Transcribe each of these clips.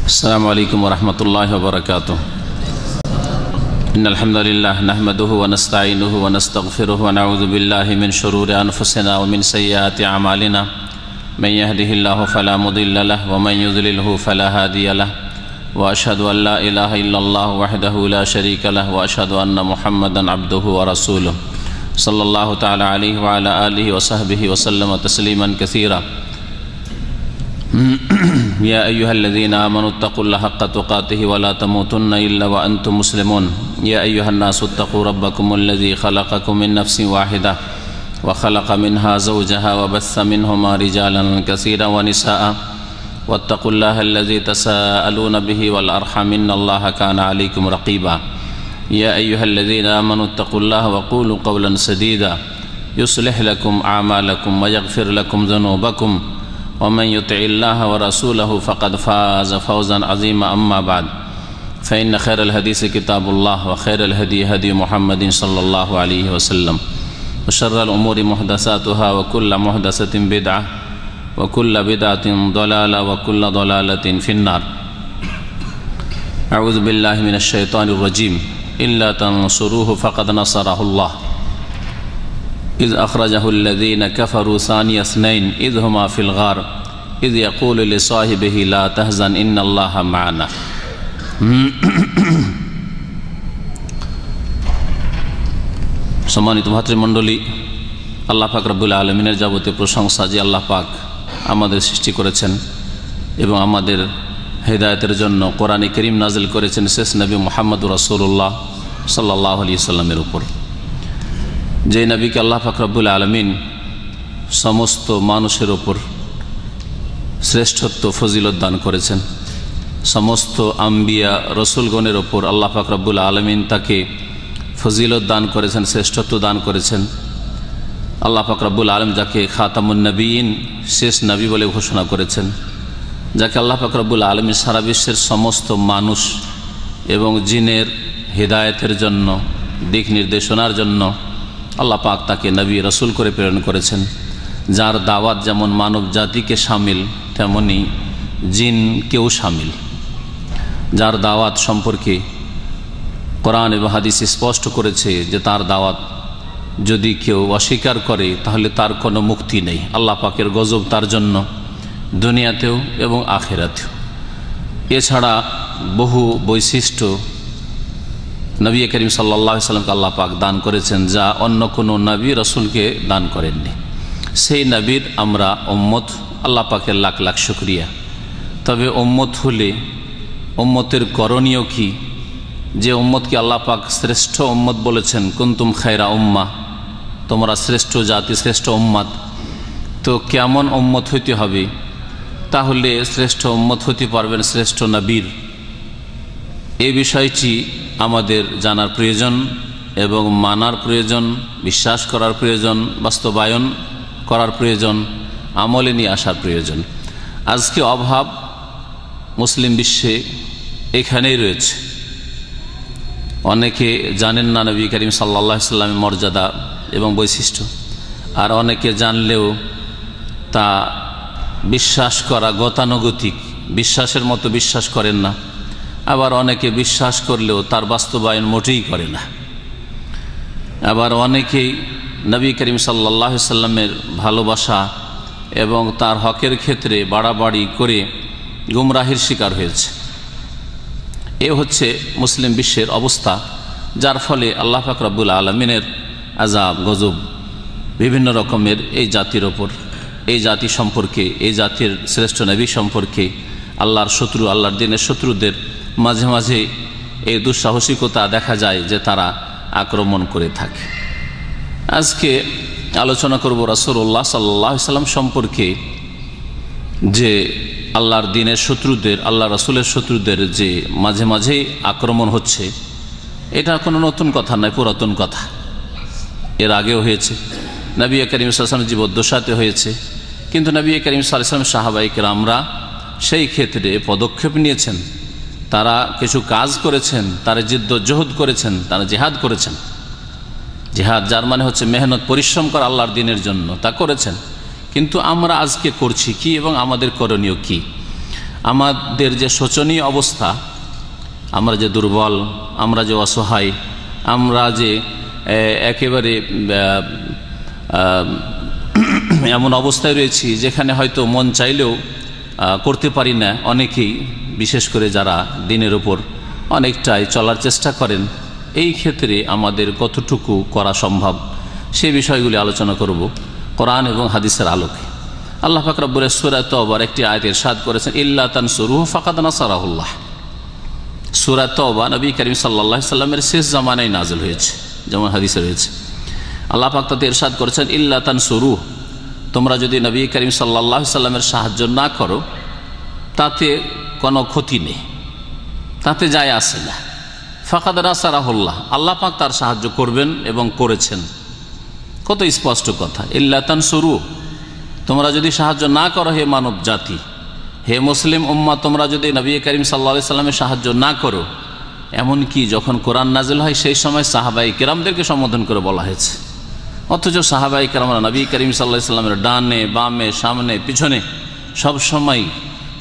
अस्सलामु अलैकुम वरहमतुल्लाहि वबरकातुह। इन्नल हम्दुलिल्लाह नहमदुहु व नस्तईनुहु व नस्तगफिरुहु व नऊज़ु बिल्लाहि मिन शुरूरि अनफुसिना व मिन सय्यिआति अमालिना मन यहदिहिल्लाहु फला मुदिल्ल लहु व मन युद्लिलहु फला हादिय लहु व अशहदु अन ला इलाहा इल्लल्लाह वहदहु ला शरीका लहु व अशहदु अन्ना मुहम्मदन अब्दुहु व रसूलुहु सल्लल्लाहु तआला अलैहि व अला आलिहि व सहबिहि व सल्लम तस्लीमन कसीरा। या अय्युहल्लज़ीना आमनुत्तक़ुल्लाहा हक़्क़ तुक़ातिहि व ला तमूतुन्ना इल्ला व अंतुम मुस्लिमून। या अय्युहन्नासु इत्तक़ू रब्बकुमुल्लज़ी ख़लक़कुम मिन नफ़्सिन वाहिदा व ख़लक़ मिन्हा ज़ौजहा व बस्स मिन्हुमा रिजालन कसीरन व निसाअ वत्तक़ुल्लाहा अल्लज़ी तसाअलूना बिही वल अर्हम इन्नल्लाहा काना अलैकुम रक़ीबा। या अय्युहल्लज़ीना आमनुत्तक़ुल्लाहा व क़ूलू क़ौलन सदीदा युस्लिह लकुम आमालकुम व यग़फ़िर लकुम ज़ुनूबकुम वमन युतिइल्लाह व रसूलहु फ़क़द फ़ाज़ फ़ौज़न अज़ीमा। अम्मा बाद फ़इन्न खैरल हदीस किताबुल्लाह व खैरल हदी हदी मुहम्मदिन सल्लल्लाहु अलैहि वसल्लम व शर्रल उमूरि मुहदसातुहा व कुल्लु मुहदसतिन बिदअह व कुल्लु बिदअतिन ज़लाला व कुल्लु ज़लालतिन फ़िन्नार। अऊज़ु बिल्लाहि मिनश शैतानिर रजीम। इल्ला तंसुरूहु फ़क़द नसरहुल्लाह इज़ अख़रजहुल्लज़ीना कफ़रू सानिय इस्नैन इज़ हुमा फ़िल ग़ार इज़ यक़ूलु लिसाहिबिही ला तहज़न इन्नल्लाहा माअना। सम्मानित भातृमण्डলী, আল্লাহ পাক রব্বুল আলামিনের যাবতীয় প্রশংসা যে আল্লাহ পাক আমাদের সৃষ্টি করেছেন এবং আমাদের হেদায়েতের জন্য কোরআনে কারীম নাজিল করেছেন শেষ নবী মুহাম্মদুর রাসূলুল্লাহ সাল্লাল্লাহু আলাইহি ওয়াসাল্লামের উপর। যে নবীকে আল্লাহ পাক রব্বুল আলামিন সমস্ত মানুষের ওপর শ্রেষ্ঠত্ব ফজিলত দান করেছেন, সমস্ত আম্বিয়া রসুলগণের ওপর আল্লাহ পাক রব্বুল আলামিন তাকে ফজিলত দান করেছেন, শ্রেষ্ঠত্ব দান করেছেন। আল্লাহ পাক রব্বুল আলামিন যাকে খাতামুন নবীন শেষ নবী বলে ঘোষণা করেছেন, যাকে আল্লাহ পাক রব্বুল আলামিন সারা বিশ্বের সমস্ত মানুষ এবং জিনের হিদায়াতের জন্য, দিক নির্দেশনার জন্য আল্লাহ পাক তাকে নবী রসুল করে প্রেরণ করেছেন, যার দাওয়াত যেমন মানব জাতিকে শামিল তেমনি জিনকেও শামিল, যার দাওয়াত সম্পর্কে কোরআন এবং হাদিস স্পষ্ট করেছে যে তার দাওয়াত যদি কেউ অস্বীকার করে তাহলে তার কোনো মুক্তি নেই। আল্লাহ পাকের গজব তার জন্য দুনিয়াতেও এবং আখিরাতেও। এছাড়া বহু বৈশিষ্ট্য নবী করিম সাল্লাল্লাহু আলাইহি ওয়াসাল্লামকে আল্লাহ পাক দান করেছেন যা অন্য কোনো নবী রসুলকে দান করেননি। সেই নবীর আমরা উম্মত, আল্লাহ পাকের লাখ লাখ শুকরিয়া। তবে উম্মত হলে উম্মতের করণীয় কি? যে উম্মতকে আল্লাহ পাক শ্রেষ্ঠ উম্মত বলেছেন, কুনতুম খায়রা উম্মাহ, তোমরা শ্রেষ্ঠ জাতি, শ্রেষ্ঠ উম্মত। তো কেমন উম্মত হইতে হবে? তাহলে শ্রেষ্ঠ উম্মত হতে পারবেন শ্রেষ্ঠ নবীর। এই বিষয়টি আমাদের জানার প্রয়োজন এবং মানার প্রয়োজন, বিশ্বাস করার প্রয়োজন, বাস্তবায়ন করার প্রয়োজন, আমলে নিয়ে আসার প্রয়োজন। আজকে অভাব মুসলিম বিশ্বে এখানেই রয়েছে। অনেকে জানেন না নবী করিম সাল্লাল্লাহু আলাইহি ওয়াসাল্লামের মর্যাদা এবং বৈশিষ্ট্য, আর অনেকে জানলেও তা বিশ্বাস করা গতানুগতিক, বিশ্বাসের মতো বিশ্বাস করেন না। আবার অনেকে বিশ্বাস করলেও তার বাস্তবায়ন মোটেই করে না। আবার অনেকেই নবী করিম সাল্লাল্লাহু আলাইহি ওয়াসাল্লামের ভালোবাসা এবং তার হকের ক্ষেত্রে বাড়াবাড়ি করে গুমরাহির শিকার হয়েছে। এ হচ্ছে মুসলিম বিশ্বের অবস্থা, যার ফলে আল্লাহ পাক রব্বুল আলামিনের আযাব গজব বিভিন্ন রকমের এই জাতির ওপর, এই জাতি সম্পর্কে, এই জাতির শ্রেষ্ঠ নবী সম্পর্কে আল্লাহর শত্রু, আল্লাহর দ্বীনের শত্রুদের মাঝে মাঝে এই দুঃসাহসিকতা দেখা যায় যে তারা আক্রমণ করে থাকে। আজকে আলোচনা করব রাসূলুল্লাহ সাল্লাল্লাহু আলাইহি ওয়াসাল্লাম সম্পর্কে, যে আল্লাহর দ্বীনের শত্রুদের, আল্লাহ রাসূলের শত্রুদের যে মাঝে মাঝেই আক্রমণ হচ্ছে, এটা কোনো নতুন কথা নয়, পুরাতন কথা। এর আগেও হয়েছে, নবী করিম সাল্লাল্লাহু আলাইহি ওয়াসাল্লাম জীবদ্দশাতে হয়েছে, কিন্তু নবী করিম সাল্লাল্লাহু আলাইহি ওয়াসাল্লাম সাহাবায়ে কেরামরা সেই ক্ষেত্রে পদক্ষেপ নিয়েছেন, তারা কিছু কাজ করেছেন, তারা জিদ্দোজহদ করেছেন, তারা জিহাদ করেছেন। জিহাদ যার মানে হচ্ছে মেহনত, পরিশ্রম করা আল্লাহর দ্বীনের জন্য, তা করেছেন। কিন্তু আমরা আজকে করছি কি এবং আমাদের করণীয় কি? আমাদের যে শোচনীয় অবস্থা, আমরা যে দুর্বল, আমরা যে অসহায়, আমরা যে একেবারে এমন অবস্থায় রয়েছি যেখানে হয়তো মন চাইলেও করতে পারি না অনেকেই, বিশেষ করে যারা দিনের ওপর অনেকটাই চলার চেষ্টা করেন। এই ক্ষেত্রে আমাদের কতটুকু করা সম্ভব সে বিষয়গুলি আলোচনা করব কোরআন এবং হাদিসের আলোকে। আল্লাহ পাক রব্বুল সূরা তাওবার একটি আয়াত ইরশাদ করেছেন, ইল্লা তানসুরুহু ফাকাদ নাসারাহুল্লাহ। সূরা তাওবা নবী করিম সাল্লাল্লাহু আলাইহি সাল্লামের শেষ জামানায় নাযিল হয়েছে, যেমন হাদিসে রয়েছে। আল্লাহ পাক তাতে ইরশাদ করেছেন, ইল্লা তানসুরুহু, তোমরা যদি নবী করিম সাল্লাল্লাহু আলাইহি সাল্লামের সাহায্য না করো তাতে কোনো ক্ষতি নেই, তাতে যায় আসে না। ফাকাদ নাসারাহুল্লাহ, আল্লাহ পাক তার সাহায্য করবেন এবং করেছেন। কত স্পষ্ট কথা। ইল্লা তানসুরুহু, তোমরা যদি সাহায্য না করো হে মানব জাতি, হে মুসলিম উম্মাহ, তোমরা যদি নবী করিম সাল্লাল্লাহু আলাইহি সাল্লামের সাহায্য না করো, এমনকি যখন কোরআন নাজিল হয় সেই সময় সাহাবায়ে কেরামদেরকে সম্বোধন করে বলা হয়েছে। অথচ সাহাবায়ে কেরামরা নবী করিম সাল্লাল্লাহু আলাইহি সাল্লামের ডানে বামে সামনে পিছনে সব সময়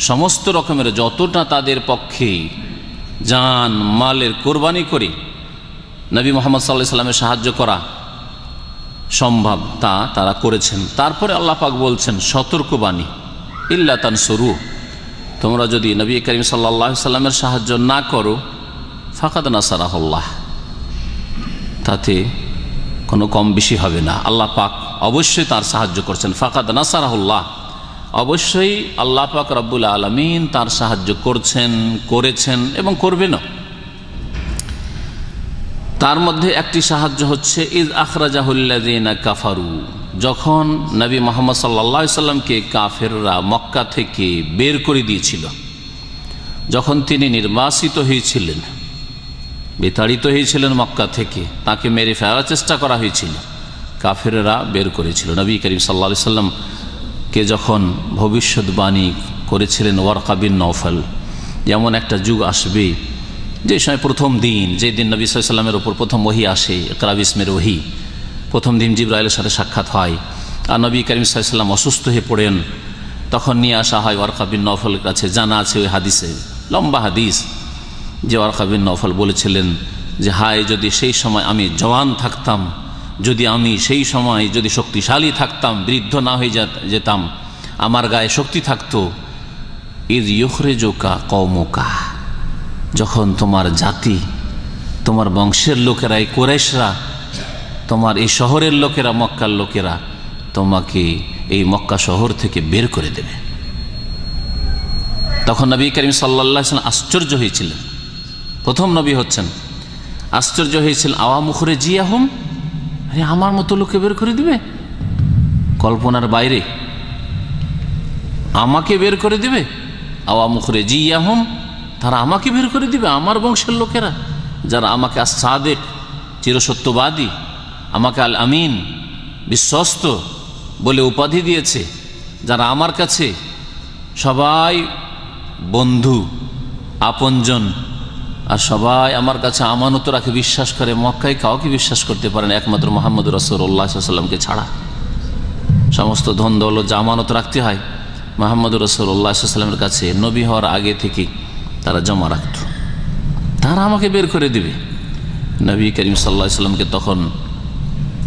সমস্ত রকমের যতটা তাদের পক্ষে জান মালের কোরবানি করে নবী মুহাম্মদ সাল্লাল্লাহু আলাইহি সাল্লামের সাহায্য করা সম্ভব তা তারা করেছেন। তারপরে আল্লাহ পাক বলছেন সতর্কবাণী, ইল্লা তানসুরুহু, তোমরা যদি নবী করিম সাল্লাল্লাহু আলাইহি সাল্লামের সাহায্য না করো, ফাকাদ নাসারাহুল্লাহ, তাতে কোনো কম বেশি হবে না। আল্লাহ পাক অবশ্যই তার সাহায্য করছেন। ফাকাদ নাসারাহুল্লাহ, অবশ্যই আল্লাহ পাক রব্বুল আলামিন তার সাহায্য করছেন, করেছেন এবং করবেনও। তার মধ্যে একটি সাহায্য হচ্ছে ইজ আখরাজাহুল্লাযীনা কাফারু, যখন নবী মুহাম্মদ সাল্লাল্লাহু আলাইহি সাল্লামকে কাফেররা মক্কা থেকে বের করে দিয়েছিল, যখন তিনি নির্বাসিত হয়েছিলেন, বিতাড়িত হয়েছিলেন মক্কা থেকে, তাকে মেরে ফেলার চেষ্টা করা হয়েছিল, কাফেররা বের করেছিল। নবী করিম সাল্লাল্লাহু আলাইহি সাল্লামকে যখন ভবিষ্যৎবাণী করেছিলেন ওয়ারকা বিন নওফল, যেমন একটা যুগ আসবে যে সময় প্রথম দিন, যে দিন নবী সাল্লাল্লাহু আলাইহি সাল্লামের উপর প্রথম ওহী আসে, ইকরা বিসমির ওহী, প্রথম দিন জিবরাইলের সাথে সাক্ষাৎ হয়, আর নবী করিম সাল্লাল্লাহু আলাইহি সাল্লাম অসুস্থ হয়ে পড়েন, তখন নিয়ে আসা হয় ওয়ারকা বিন নওফলের কাছে। জানা আছে ওই হাদিসে, লম্বা হাদিস, যে ওয়ারকা বিন নওফল বলেছিলেন যে হায় যদি সেই সময় আমি জওয়ান থাকতাম, যদি আমি সেই সময় যদি শক্তিশালী থাকতাম, বৃদ্ধ না হয়ে যেতাম, আমার গায়ে শক্তি থাকতো। ইয ইউখরিজুকা কওমুকা, যখন তোমার জাতি, তোমার বংশের লোকেরা, এই কুরাইশরা, তোমার এই শহরের লোকেরা, মক্কার লোকেরা তোমাকে এই মক্কা শহর থেকে বের করে দেবে। তখন নবী করিম সাল্লাল্লাহু আলাইহি ওয়াসাল্লাম আশ্চর্য হয়েছিলেন, প্রথম নবী হচ্ছেন, আশ্চর্য হয়েছিলেন। আওয়া মুখরিজিয়াহুম, আরে আমার মতো লোকে বের করে দিবে, কল্পনার বাইরে আমাকে বের করে দিবে। আওয়া মুখরিজিয়াহুম, তারা আমাকে বের করে দিবে, আমার বংশের লোকেরা, যারা আমাকে আস-সাদিক, চিরসত্যবাদী, আমাকে আল আমিন, বিশ্বস্ত বলে উপাধি দিয়েছে, যারা আমার কাছে সবাই বন্ধু আপনজন, আর সবাই আমার কাছে আমানত রাখে, বিশ্বাস করে। মক্কায় কাউকে বিশ্বাস করতে পারে না একমাত্র মুহাম্মদ রাসূলুল্লাহ সাল্লাল্লাহু আলাইহি ওয়াসাল্লামকে ছাড়া। সমস্ত ধন দৌলত যা আমানত রাখতে হয় মুহাম্মদ রাসূলুল্লাহ সাল্লাল্লাহু আলাইহি ওয়াসাল্লামের কাছে নবী হওয়ার আগে থেকে তারা জমা রাখত। তারা আমাকে বের করে দিবে। নবী করিম সাল্লাল্লাহু আলাইহি ওয়াসাল্লামকে তখন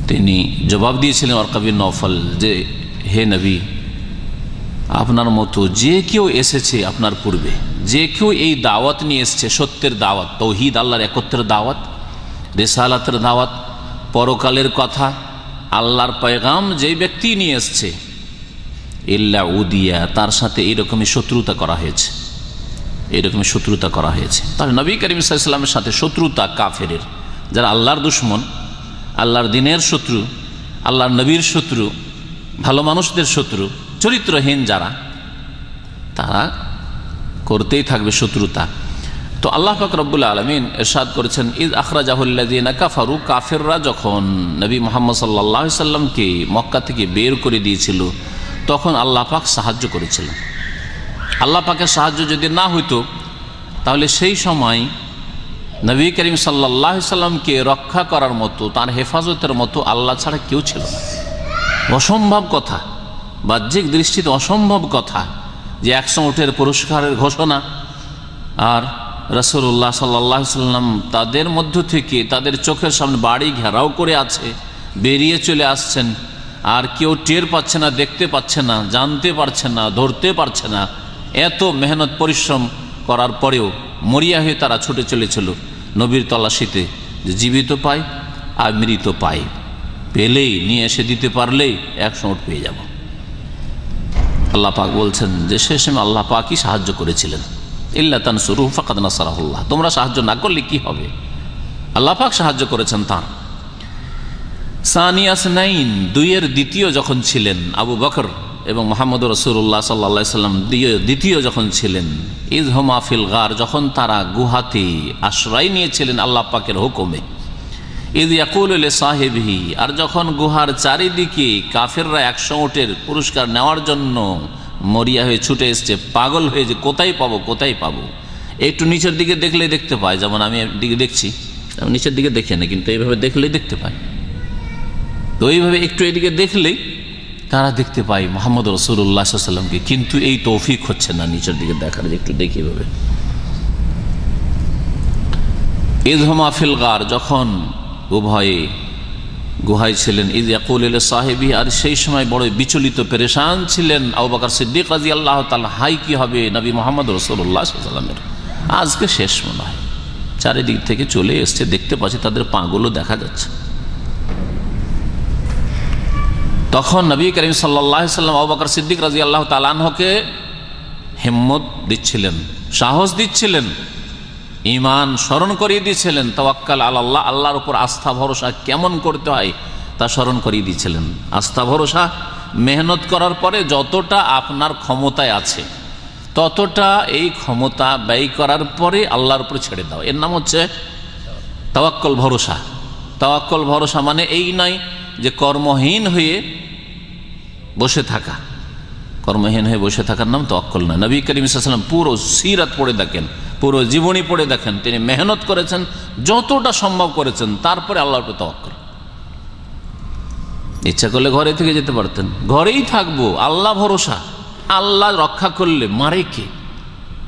তিনি জবাব দিয়েছিলেন ওয়ারকা বিন নওফল যে হে নবী, আপনার মতো যে কেউ এসেছে আপনার পূর্বে, যে কেউ এই দাওয়াত নিয়ে এসেছে, সত্যের দাওয়াত, তাওহীদ, আল্লাহর একত্রের দাওয়াত, রিসালাতের দাওয়াত, পরকালের কথা, আল্লাহর পয়গাম যেই ব্যক্তি নিয়ে এসছে, ইল্লা উদিয়া, তার সাথে এইরকমই শত্রুতা করা হয়েছে, এইরকমই শত্রুতা করা হয়েছে। তাহলে নবী করিম সাল্লাল্লাহু আলাইহি ওয়াসাল্লামের সাথে শত্রুতা কাফেরের, যারা আল্লাহর দুশমন, আল্লাহর দিনের শত্রু, আল্লাহর নবীর শত্রু, ভালো মানুষদের শত্রু, চরিত্রহীন যারা, তারা করতেই থাকবে শত্রুতা। তো আল্লাহ পাক রব্বুল আলামিন ইরশাদ করেছেন ইয আখরাজাহুল্লাযীনা কাফারু, কাফেররা যখন নবী মুহাম্মদ সাল্লাল্লাহু আলাইহি সাল্লামকে মক্কা থেকে বের করে দিয়েছিল, তখন আল্লাহ পাক সাহায্য করেছিলেন। আল্লাহ পাকের সাহায্য যদি না হইতো তাহলে সেই সময় নবী করিম সাল্লাল্লাহু আলাইহি সাল্লামকে রক্ষা করার মতো, তার হেফাজতের মতো আল্লাহ ছাড়া কেউ ছিল না। অসম্ভব কথা, বাহ্যিক দৃষ্টিতে অসম্ভব কথা যে 100 উটের পুরস্কারের ঘোষণা। আর রাসূলুল্লাহ সাল্লাল্লাহু আলাইহি সাল্লাম তাদের মধ্য থেকে তাদের চোখের সামনে বাড়ি ঘেরাও করে আছে, বেরিয়ে চলে আসছেন, আর কেউ টের পাচ্ছে না, দেখতে পাচ্ছে না, জানতে পারছে না, ধরতে পারছে না। এত মেহনত পরিশ্রম করার পরেও মরিয়া হয়ে তারা ছুটে চলেছিল নবীর তল্লাশিতে, যে জীবিত পাই আর মৃত পাই, পেলেই নিয়ে এসে দিতে পারলেই 100 উট পেয়ে যাব। আল্লাহ পাক বলছেন যে সে সময় আল্লাহ পাকই সাহায্য করেছিলেন। ইল্লা তানসুরুহু ফাকাদ নাসারাহুল্লাহ, তোমরা সাহায্য না করলে কি হবে, আল্লাহ পাক সাহায্য করেছেন তাঁর। সানিয়া স্নাইন, দুইয়ের দ্বিতীয় যখন ছিলেন আবু বকর এবং মুহাম্মদ রাসূলুল্লাহ সাল্লাল্লাহু আলাইহি সাল্লাম দ্বিতীয় যখন ছিলেন, ইয হুমা ফিল গার, যখন তারা গুহাতে আশ্রয় নিয়েছিলেন আল্লাহ পাকের হুকুমে। ইয ইয়াকুলু লিসাহিবিহি, আর যখন গুহার চারিদিকে কাফেররা 100 উটের পুরস্কার নেওয়ার জন্য মরিয়া হয়ে ছুটে এসছে, পাগল হয়ে, যে কোথায় পাবো কোথায় পাবো। একটু নিচের দিকে দেখলেই দেখতে পায়, যেমন আমি দিকে দেখছি, আমি নিচের দিকে দেখি না, কিন্তু এইভাবে দেখলেই দেখতে পাই। তো এইভাবে একটু এদিকে দেখলেই তারা দেখতে পায় মুহাম্মদ রাসূলুল্লাহ সাল্লাল্লাহু আলাইহি সাল্লামকে, কিন্তু এই তৌফিক হচ্ছে না নিচের দিকে দেখার, একটু দেখি এভাবে। ইয হুমা ফিল গার, যখন উভয়ে গুহায় ছিলেন, ইয ইয়াকুলু লিসাহিবিহি, আর সেই সময় বড় বিচলিত পেরেশান ছিলেন আবু বকর সিদ্দিক রাদিয়াল্লাহু তাআলা। হাই কি হবে নবী মুহাম্মদ রাসূলুল্লাহ সাল্লাল্লাহু আলাইহি সাল্লামের, আজকে শেষ মনে হয়। চারিদিক থেকে চলে এসছে, দেখতে পাচ্ছি তাদের পাগুলো দেখা যাচ্ছে। তখন নবী করিম সাল্লাল্লাহু আলাইহি সাল্লাম আবু বকর সিদ্দিক রাদিয়াল্লাহু তাআলা আনহুকে হিম্মত দিচ্ছিলেন, সাহস দিচ্ছিলেন, ঈমান স্মরণ করিয়ে দিয়েছিলেন, তাওয়াক্কাল আলাল্লাহ, আল্লাহর উপর আস্থা ভরসা কেমন করতে হয় তা স্মরণ করিয়ে দিয়েছিলেন। আস্থা ভরসা মেহনত করার পরে যতটা আপনার ক্ষমতায় আছে ততটা এই ক্ষমতা ব্যয় করার পরে আল্লাহর উপর ছেড়ে দাও, এর নাম হচ্ছে তাওয়াক্কুল ভরসা। তাওয়াক্কুল ভরসা মানে এই নয় যে কর্মহীন হয়ে বসে থাকা, কর্মহীন হয়ে বসে থাকার নাম তাওয়াক্কুল নয়। নবী করিম সাল্লাল্লাহু আলাইহি ওয়াসাল্লাম পুরো সিরাত পড়ে দেখেন, পুরো জীবনী পড়ে দেখেন, তিনি মেহনত করেছেন, যতটা সম্ভব করেছেন, তারপরে আল্লাহর উপর তাওয়াক্কুল। ইচ্ছা করলে ঘরে থেকে যেতে পারতেন, ঘরেই থাকবো, আল্লাহ ভরসা। আল্লাহ রক্ষা করলে মারে কে,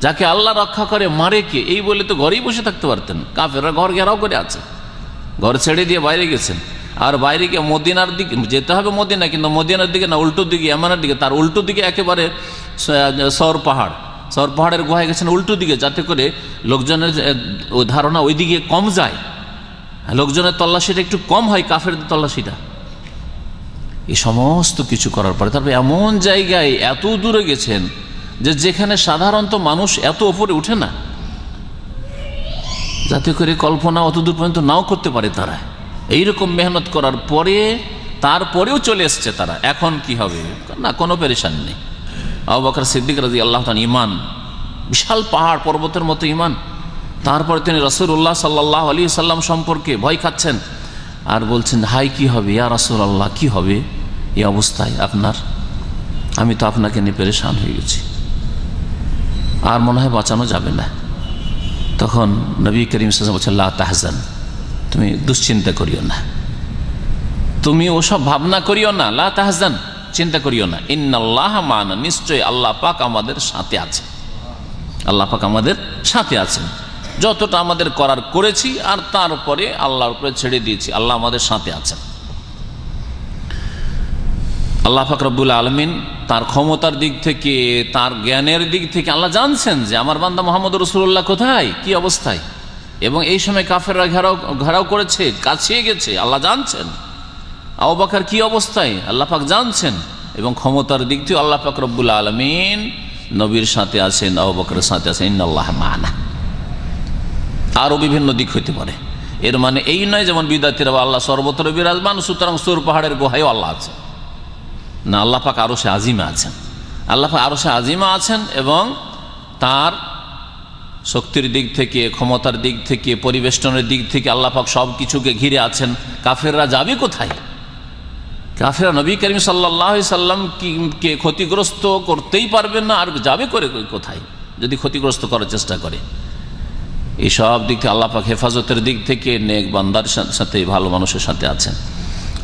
যাকে আল্লাহ রক্ষা করে মারে কে, এই বলে তো ঘরেই বসে থাকতে পারতেন। কাফেররা ঘর ঘেরাও করে আছে, ঘর ছেড়ে দিয়ে বাইরে গেছেন, আর বাইরে গিয়ে মদিনার দিকে যেতে হবে, মদিনা, কিন্তু মদিনার দিকে না, উল্টো দিকে, ইয়ামানের দিকে, তার উল্টো দিকে একেবারে সর পাহাড়ের গুহায় গেছেন উল্টো দিকে, যাতে করে লোকজনের ধারণা ওই দিকে কম যায়, লোকজনের তল্লাশিটা একটু কম হয়, কাফেরদের তল্লাশিটা। এই সমস্ত কিছু করার পরে তারপরে এমন জায়গায় এত দূরে গেছেন যে যেখানে সাধারণত মানুষ এত ওপরে উঠে না, যাতে করে কল্পনা অত দূর পর্যন্ত নাও করতে পারে তারা। এইরকম মেহনত করার পরে তারপরেও চলে এসছে তারা, এখন কি হবে না, কোনো পেরেশান নেই। আবু বকর সিদ্দিক রাদিয়াল্লাহু তাআলা ঈমান, বিশাল পাহাড় পর্বতের মতো ঈমান, তারপরে তিনি রাসূলুল্লাহ সাল্লাল্লাহু আলাইহি সাল্লাম সম্পর্কে ভয় খাচ্ছেন আর বলছেন, হাই কি হবে ইয়া রাসূলুল্লাহ, কি হবে এই অবস্থায় আপনার, আমি তো আপনাকে নিয়ে পেরেশান হয়ে গেছি, আর মনে হয় বাঁচানো যাবে না। তখন নবী করিম সাল্লাল্লাহু আলাইহি ওয়াসাল্লাম বলছেন, লা তাহজান, তুমি দুশ্চিন্তা করিও না, তুমি ওসব ভাবনা করিও না, লা তাহজান, চিন্তা করিও না, ইন্নাল্লাহ মা'ানা, নিশ্চয় আল্লাহ পাক আমাদের সাথে আছে, আল্লাহ পাক আমাদের সাথে আছেন। যতটা আমাদের করার করেছি আর তারপরে আল্লাহর উপরে ছেড়ে দিয়েছি, আল্লাহ আমাদের সাথে আছেন। আল্লাহ পাক রব্বুল আলামিন তার ক্ষমতার দিক থেকে, তার জ্ঞানের দিক থেকে আল্লাহ জানছেন যে আমার বান্দা মুহাম্মদ রাসূলুল্লাহ কোথায়, কি অবস্থায়, এবং এই সময় কাফেররা ঘেরাও করেছে, কাছিয়ে গেছে, আল্লাহ জানছেন। আবু বকর কি অবস্থায় আল্লাহ পাক জানছেন, এবং ক্ষমতার দিক থেকে আল্লাহ পাক রব্বুল আলামিন নবীর সাথে আছেন, আবু বকরের সাথে আছেন। ইন্নাল্লাহ মা'ানা, আরও বিভিন্ন দিক হইতে পারে। এর মানে এই নয় যেমন বিদাতিরা আল্লাহ সর্বত্র বিরাজমান, সুতরাং সূর পাহাড়ের গুহায়ও আল্লাহ আছে, না, আল্লাহ পাক আরশে আজিমে আছেন, আল্লাহ পাক আরশে আজিমে আছেন, এবং তার শক্তির দিক থেকে, ক্ষমতার দিক থেকে, পরিবেষ্টনের দিক থেকে আল্লাহ পাক সব কিছুকে ঘিরে আছেন। কাফেররা যাবে কোথায়, কাফেররা নবী করিম সাল্লাল্লাহু আলাইহি সাল্লামকে ক্ষতিগ্রস্ত করতেই পারবেন না, আর যাবে করে কোথায় যদি ক্ষতিগ্রস্ত করার চেষ্টা করে। এই সব দিক থেকে আল্লাহ পাক হেফাজতের দিক থেকে নেক বান্দার সাথে, ভালো মানুষের সাথে আছেন,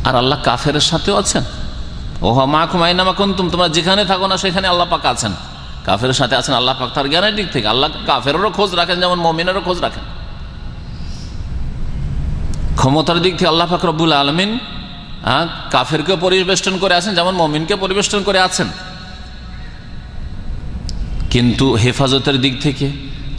আর আল্লাহ কাফেরের সাথেও আছেন। ওহা মাকুম আইনামা কুনতুম, তোমরা যেখানে থাকো না সেখানে আল্লাহ পাক আছেন, কাফেরের সাথে আছেন আল্লাহ পাক তার জ্ঞানের দিক থেকে। আল্লাহ কাফেরেরও খোঁজ রাখেন যেমন মুমিনেরও খোঁজ রাখেন। ক্ষমতার দিক থেকে আল্লাহ পাক রব্বুল আলামিন কাফেরকে পরিবেষ্টন করে আছেন যেমন মুমিনকে পরিবেষ্টন করে আছেন। কিন্তু হেফাজতের দিক থেকে,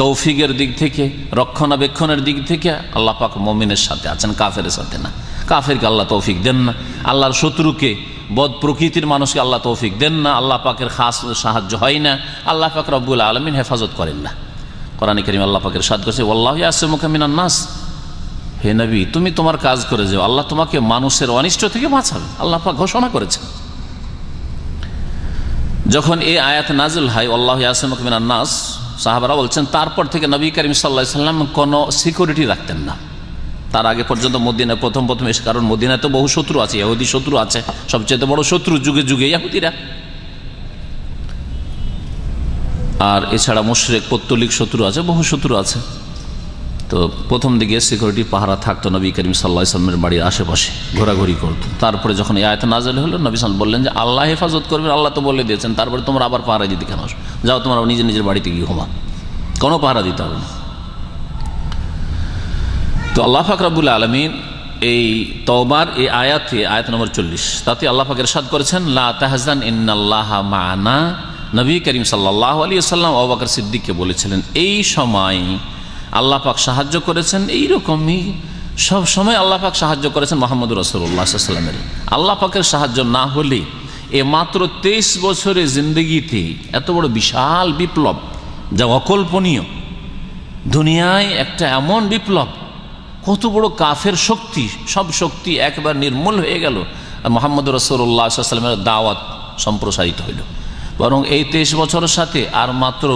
তৌফিকের দিক থেকে, রক্ষণাবেক্ষণের দিক থেকে আল্লাহ পাক মুমিনের সাথে আছেন, কাফেরের সাথে না। কাফেরকে আল্লাহ তৌফিক দেন না, আল্লাহর শত্রুকে, বদ প্রকৃতির মানুষকে আল্লাহ তৌফিক দেন না, আল্লাহ পাকের খাস সাহায্য হয় না, আল্লাহ পাক রব্বুল আলামিন হেফাজত করেন না। কোরআনে কারীম আল্লাহ পাকের ইরশাদ করেছে, ওয়াল্লাহু ইয়াসিমুকা মিনান নাস, হে নবী তুমি তোমার কাজ করে যাও, আল্লাহ তোমাকে মানুষের অনিষ্ট থেকে বাঁচাবে, আল্লাহ পাক ঘোষণা করেছেন। যখন এই আয়াত নাজিল হয় আল্লাহু ইয়াসিমুকা মিনান নাস, সাহাবারা বলছেন তারপর থেকে নবী করিম সাল্লাল্লাহু আলাইহি সাল্লাম কোনো সিকিউরিটি রাখতেন না। তার আগে পর্যন্ত মদিনায় প্রথম এসে, কারণ মদিনায় তো বহু শত্রু আছে, ইহুদি শত্রু আছে, সবচেয়ে বড় শত্রু যুগে যুগে ইহুদিরা, আর এছাড়া মুশরিক পৌত্তলিক শত্রু আছে, বহু শত্রু আছে। তো প্রথম দিকে সিকিউরিটি পাহারা থাকতো নবী করিম সাল্লাল্লাহু আলাইহি সাল্লামের বাড়ির আশেপাশে ঘোরাঘুরি করতো। তারপরে যখন এই আয়াত নাযিল হলো, নবী সাল্লাল্লাহু বললেন যে আল্লাহ হেফাজত করবেন, আল্লাহ তো বলে দিয়েছেন, তারপরে তোমরা আবার পাহারা দিতে কেন আসো? যাও তোমরা নিজের নিজের বাড়িতে গিয়ে ঘুমা, কোনো পাহারা দিতে হবে না। তো আল্লাহ পাক রব্বুল আলামিন এই তওবার এই আয়াতে, আয়াত নম্বর 40, তাতে আল্লাহ পাক ইরশাদ করেছেন লা তাহজান ইন্নাল্লাহা মা'ানা। নবী করিম সাল্লাল্লাহু আলাইহি ওয়াসাল্লাম আবু বকর সিদ্দিককে বলেছিলেন এই সময় আল্লাহ পাক সাহায্য করেছেন, এইরকমই সব সময় আল্লাহ পাক সাহায্য করেছেন মুহাম্মদুর রাসূলুল্লাহ সাল্লাল্লাহু আলাইহি ওয়াসাল্লামের। আল্লাহ পাকের সাহায্য না হলে এ মাত্র 23 বছরের জিন্দেগিতে এত বড় বিশাল বিপ্লব, যা অকল্পনীয়, দুনিয়ায় একটা এমন বিপ্লব, কত বড় কাফের শক্তি, সব শক্তি একবার নির্মূল হয়ে গেল, আর মুহাম্মদুর রাসূলুল্লাহ সাল্লাল্লাহু আলাইহি ওয়াসাল্লামের দাওয়াত সম্প্রসারিত হইল। বরং এই 23 বছরের সাথে আর মাত্র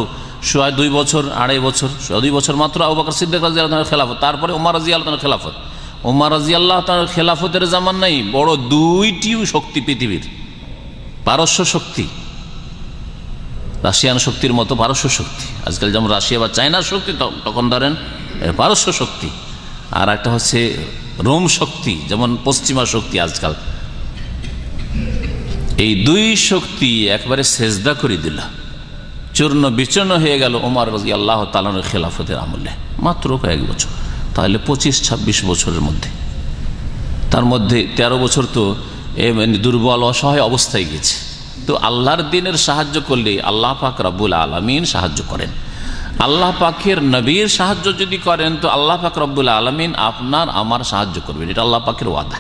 2.5 বছর, 2.5 বছর, 2 বছর মাত্র আবু বকর সিদ্দিক রাদিয়াল্লাহু আনহুর খেলাফত, তারপরে ওমর রাদিয়াল্লাহু আনহুর খেলাফত। ওমর রাদিয়াল্লাহু আনহুর খেলাফতের জামানায় বড় দুইটি শক্তি পৃথিবীর, পারস্য শক্তি, রাশিয়ান শক্তির মতো পারস্য শক্তি, আজকাল যেমন রাশিয়া বা চায়নার শক্তি, তখন ধরেন পারস্য শক্তি, আর একটা হচ্ছে রোম শক্তি, যেমন পশ্চিমা শক্তি আজকাল। এই দুই শক্তি একবারে সেজদা করে দিল, চূর্ণ বিচূর্ণ হয়ে গেল ওমর রাদিয়াল্লাহু তাআলার খেলাফতের আমলে, মাত্র কয়েক বছর, তাহলে 25-26 বছরের মধ্যে। তার মধ্যে 13 বছর তো দুর্বল অসহায় অবস্থায় গেছে। তো আল্লাহর দ্বীনের সাহায্য করলে আল্লাহ পাক রব্বুল আলামিন সাহায্য করেন। আল্লাহ পাকের নবীর সাহায্য যদি করেন তো আল্লাহ পাক রব্বুল আলামিন আপনার আমার সাহায্য করবেন, এটা আল্লাহ পাকের ওয়াদা।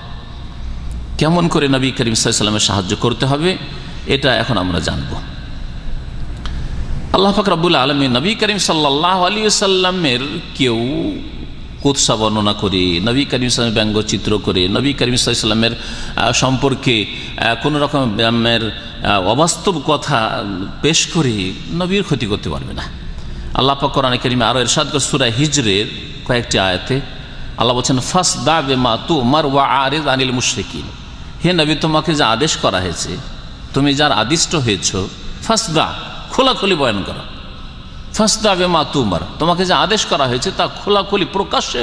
কেমন করে নবী করিম সাল্লাল্লাহু আলাইহি ওয়াসাল্লামের সাহায্য করতে হবে এটা এখন আমরা জানব। আল্লাহ পাক রব্বুল আলামিন নবী করিম সাল্লাল্লাহু আলাইহি ওয়াসাল্লামের কেউ কুৎসা বর্ণনা করে, নবী করিম সাল্লাল্লাহু আলাইহি ওয়াসাল্লামের ব্যঙ্গচিত্র করে, নবী করিম সাল্লাল্লাহু আলাইহি ওয়াসাল্লামের সম্পর্কে কোনো রকম অবাস্তব কথা পেশ করে নবীর ক্ষতি করতে পারবে না। আল্লাহ পাক কোরআনে কারীমে আরো ইরশাদ করেন সূরা হিজরের কয়েকটি আয়াতে, আল্লাহ বলেন ফাসদা বিমা তুমার ওয়া আরিদ আনিল মুশরিকিন। হে নবী, তোমাকে যা আদেশ করা হয়েছে, তুমি যার আদিষ্ট হয়েছো, ফাসদা খোলাখুলি বয়ান করো, ফাসদা বিমা তুমার, তোমাকে যা আদেশ করা হয়েছে তা খোলাখুলি প্রকাশ্যে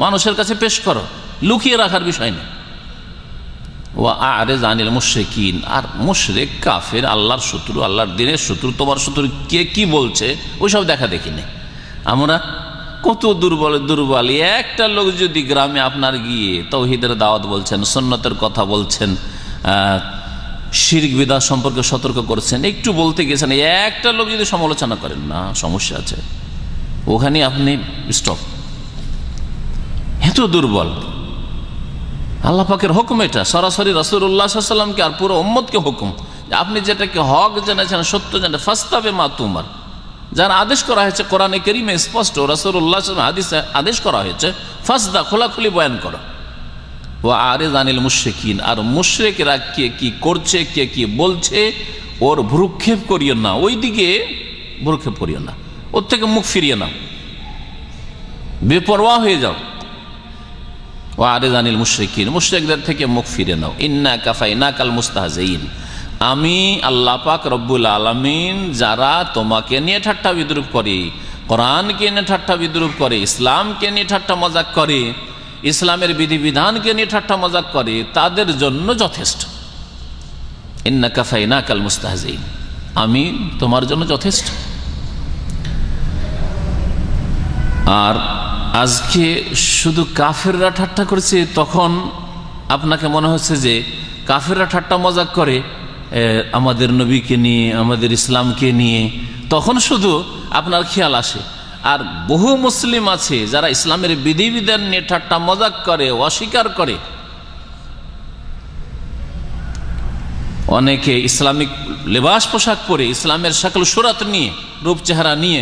মানুষের কাছে পেশ করো, লুকিয়ে রাখার বিষয় নেই। ওয়া আরিদ আনিল মুশরিকিন, আর মুশরিক কাফের, আল্লাহর শত্রু, আল্লাহর দ্বীনের শত্রু, তোমার শত্রু কে কি বলছে ওইসব দেখা দেখি নেই। আমরা কত দুর্বল, একটা লোক যদি গ্রামে আপনার গিয়ে তাওহীদের দাওয়াত বলছেন, সুন্নতের কথা বলছেন, শিরক বিদআত সম্পর্কে সতর্ক করছেন, একটু বলতে গেছেন, একটা লোক যদি সমালোচনা করেন, না সমস্যা আছে, ওখানে আপনি স্টপ। এত দুর্বল। আল্লাহ পাকের হুকুম এটা, সরাসরি রাসূলুল্লাহ সাল্লাল্লাহু আলাইহি ওয়াসাল্লামকে আর পুরো উম্মতকে হুকুম, আপনি যেটাকে হক জেনেছেন, সত্য জানেন, ফাসতাবে মা তুমার, যার আদেশ করা হয়েছে কোরআনে কারীমে স্পষ্ট, রাসূলুল্লাহ সাল্লাল্লাহু আলাইহি ওয়াসাল্লাম হাদিসে আদেশ করা হয়েছে, ফাসদা খোলাখুলি বয়ান করো, ওয়া আরিদ আনিল মুশরিকিন, আর মুশরিকরা কে কি করছে, কে কি বলছে, ওর ভ্রুক্ষেপ করিও না, ওই দিকে ভ্রুক্ষেপ করিও না, ওর থেকে মুখ ফিরিয়ে নাও, বেপরোয়া হয়ে যাও। ওয়া আরিদ আনিল মুশরিকিন, মুশরিকদের থেকে মুখ ফিরে নাও। ইন্না কাফাইনাকাল মুস্তাহজিইন, আমি আল্লাহ পাক রব্বুল আলামিন যারা তোমাকে নিয়ে ঠাট্টা বিদ্রুপ করে, কোরআনকে নিয়ে ঠাট্টা বিদ্রুপ করে, ইসলামকে নিয়ে ঠাট্টা মজাক করে, ইসলামের বিধিবিধানকে নিয়ে ঠাট্টা মজাক করে, তাদের জন্য যথেষ্ট। ইন্না কাফাইনাকাল মুস্তাহজিইন, আমি তোমার জন্য যথেষ্ট। আর আজকে শুধু কাফেররা ঠাট্টা করেছে, তখন আপনাকে মনে হচ্ছে যে কাফেররা ঠাট্টা মজাক করে আমাদের নবীকে নিয়ে, আমাদের ইসলামকে নিয়ে, তখন শুধু আপনার খেয়াল আসে। আর বহু মুসলিম আছে যারা ইসলামের বিধিবিধান নিয়ে ঠাট্টা মজাক করে, অস্বীকার করে। অনেকে ইসলামিক লেবাস পোশাক পরে ইসলামের সকল সুরাত নিয়ে, রূপ চেহারা নিয়ে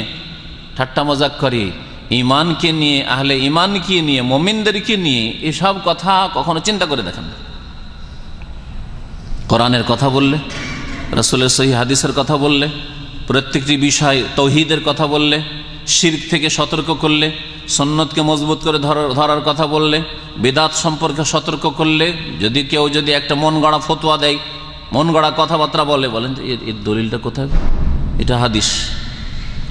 ঠাট্টা মজাক করে, ইমানকে নিয়ে, আহলে ইমানকে নিয়ে, মুমিনদেরকে নিয়ে এসব কথা কখনো চিন্তা করে দেখেন না। কোরআনের কথা বললে, রাসূলের সহিহ হাদিসের কথা বললে, প্রত্যেকটি বিষয় তৌহিদের কথা বললে, শিরক থেকে সতর্ক করলে, সুন্নতকে মজবুত করে ধরার কথা বললে, বিদআত সম্পর্কে সতর্ক করলে, যদি কেউ একটা মন গড়া ফতোয়া দেয়, মন গড়া কথাবার্তা বলেন এর দলিলটা কোথায়? এটা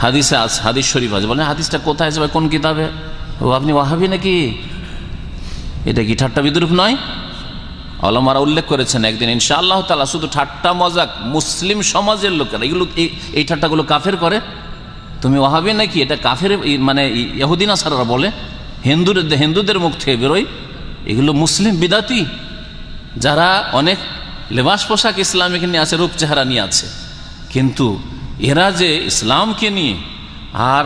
হাদিসে আছে, হাদিস শরীফ আছে। বলেন হাদিসটা কোথায় আছে, কোন কিতাবে? ও আপনি ওয়াহাবি নাকি? এটা কি ঠাট্টা বিদ্রুপ নয়? ওলামারা উল্লেখ করেছেন একদিন ইনশাআল্লাহ তাআলা শুধু ঠাট্টা মজাক মুসলিম সমাজের লোকেরা এই ঠাট্টাগুলো কাফের করে। তুমি ওয়াহাবি নাকি? এটা কাফের, মানে ইহুদি নাসারারা বলে, হিন্দুদের মুখ থেকে বেরোয়। এগুলো মুসলিম বিদাতি, যারা অনেক লেবাস পোশাক ইসলামিক নিয়ে আছে, রূপ চেহারা নিয়ে আছে, কিন্তু এরা যে ইসলামকে নিয়ে আর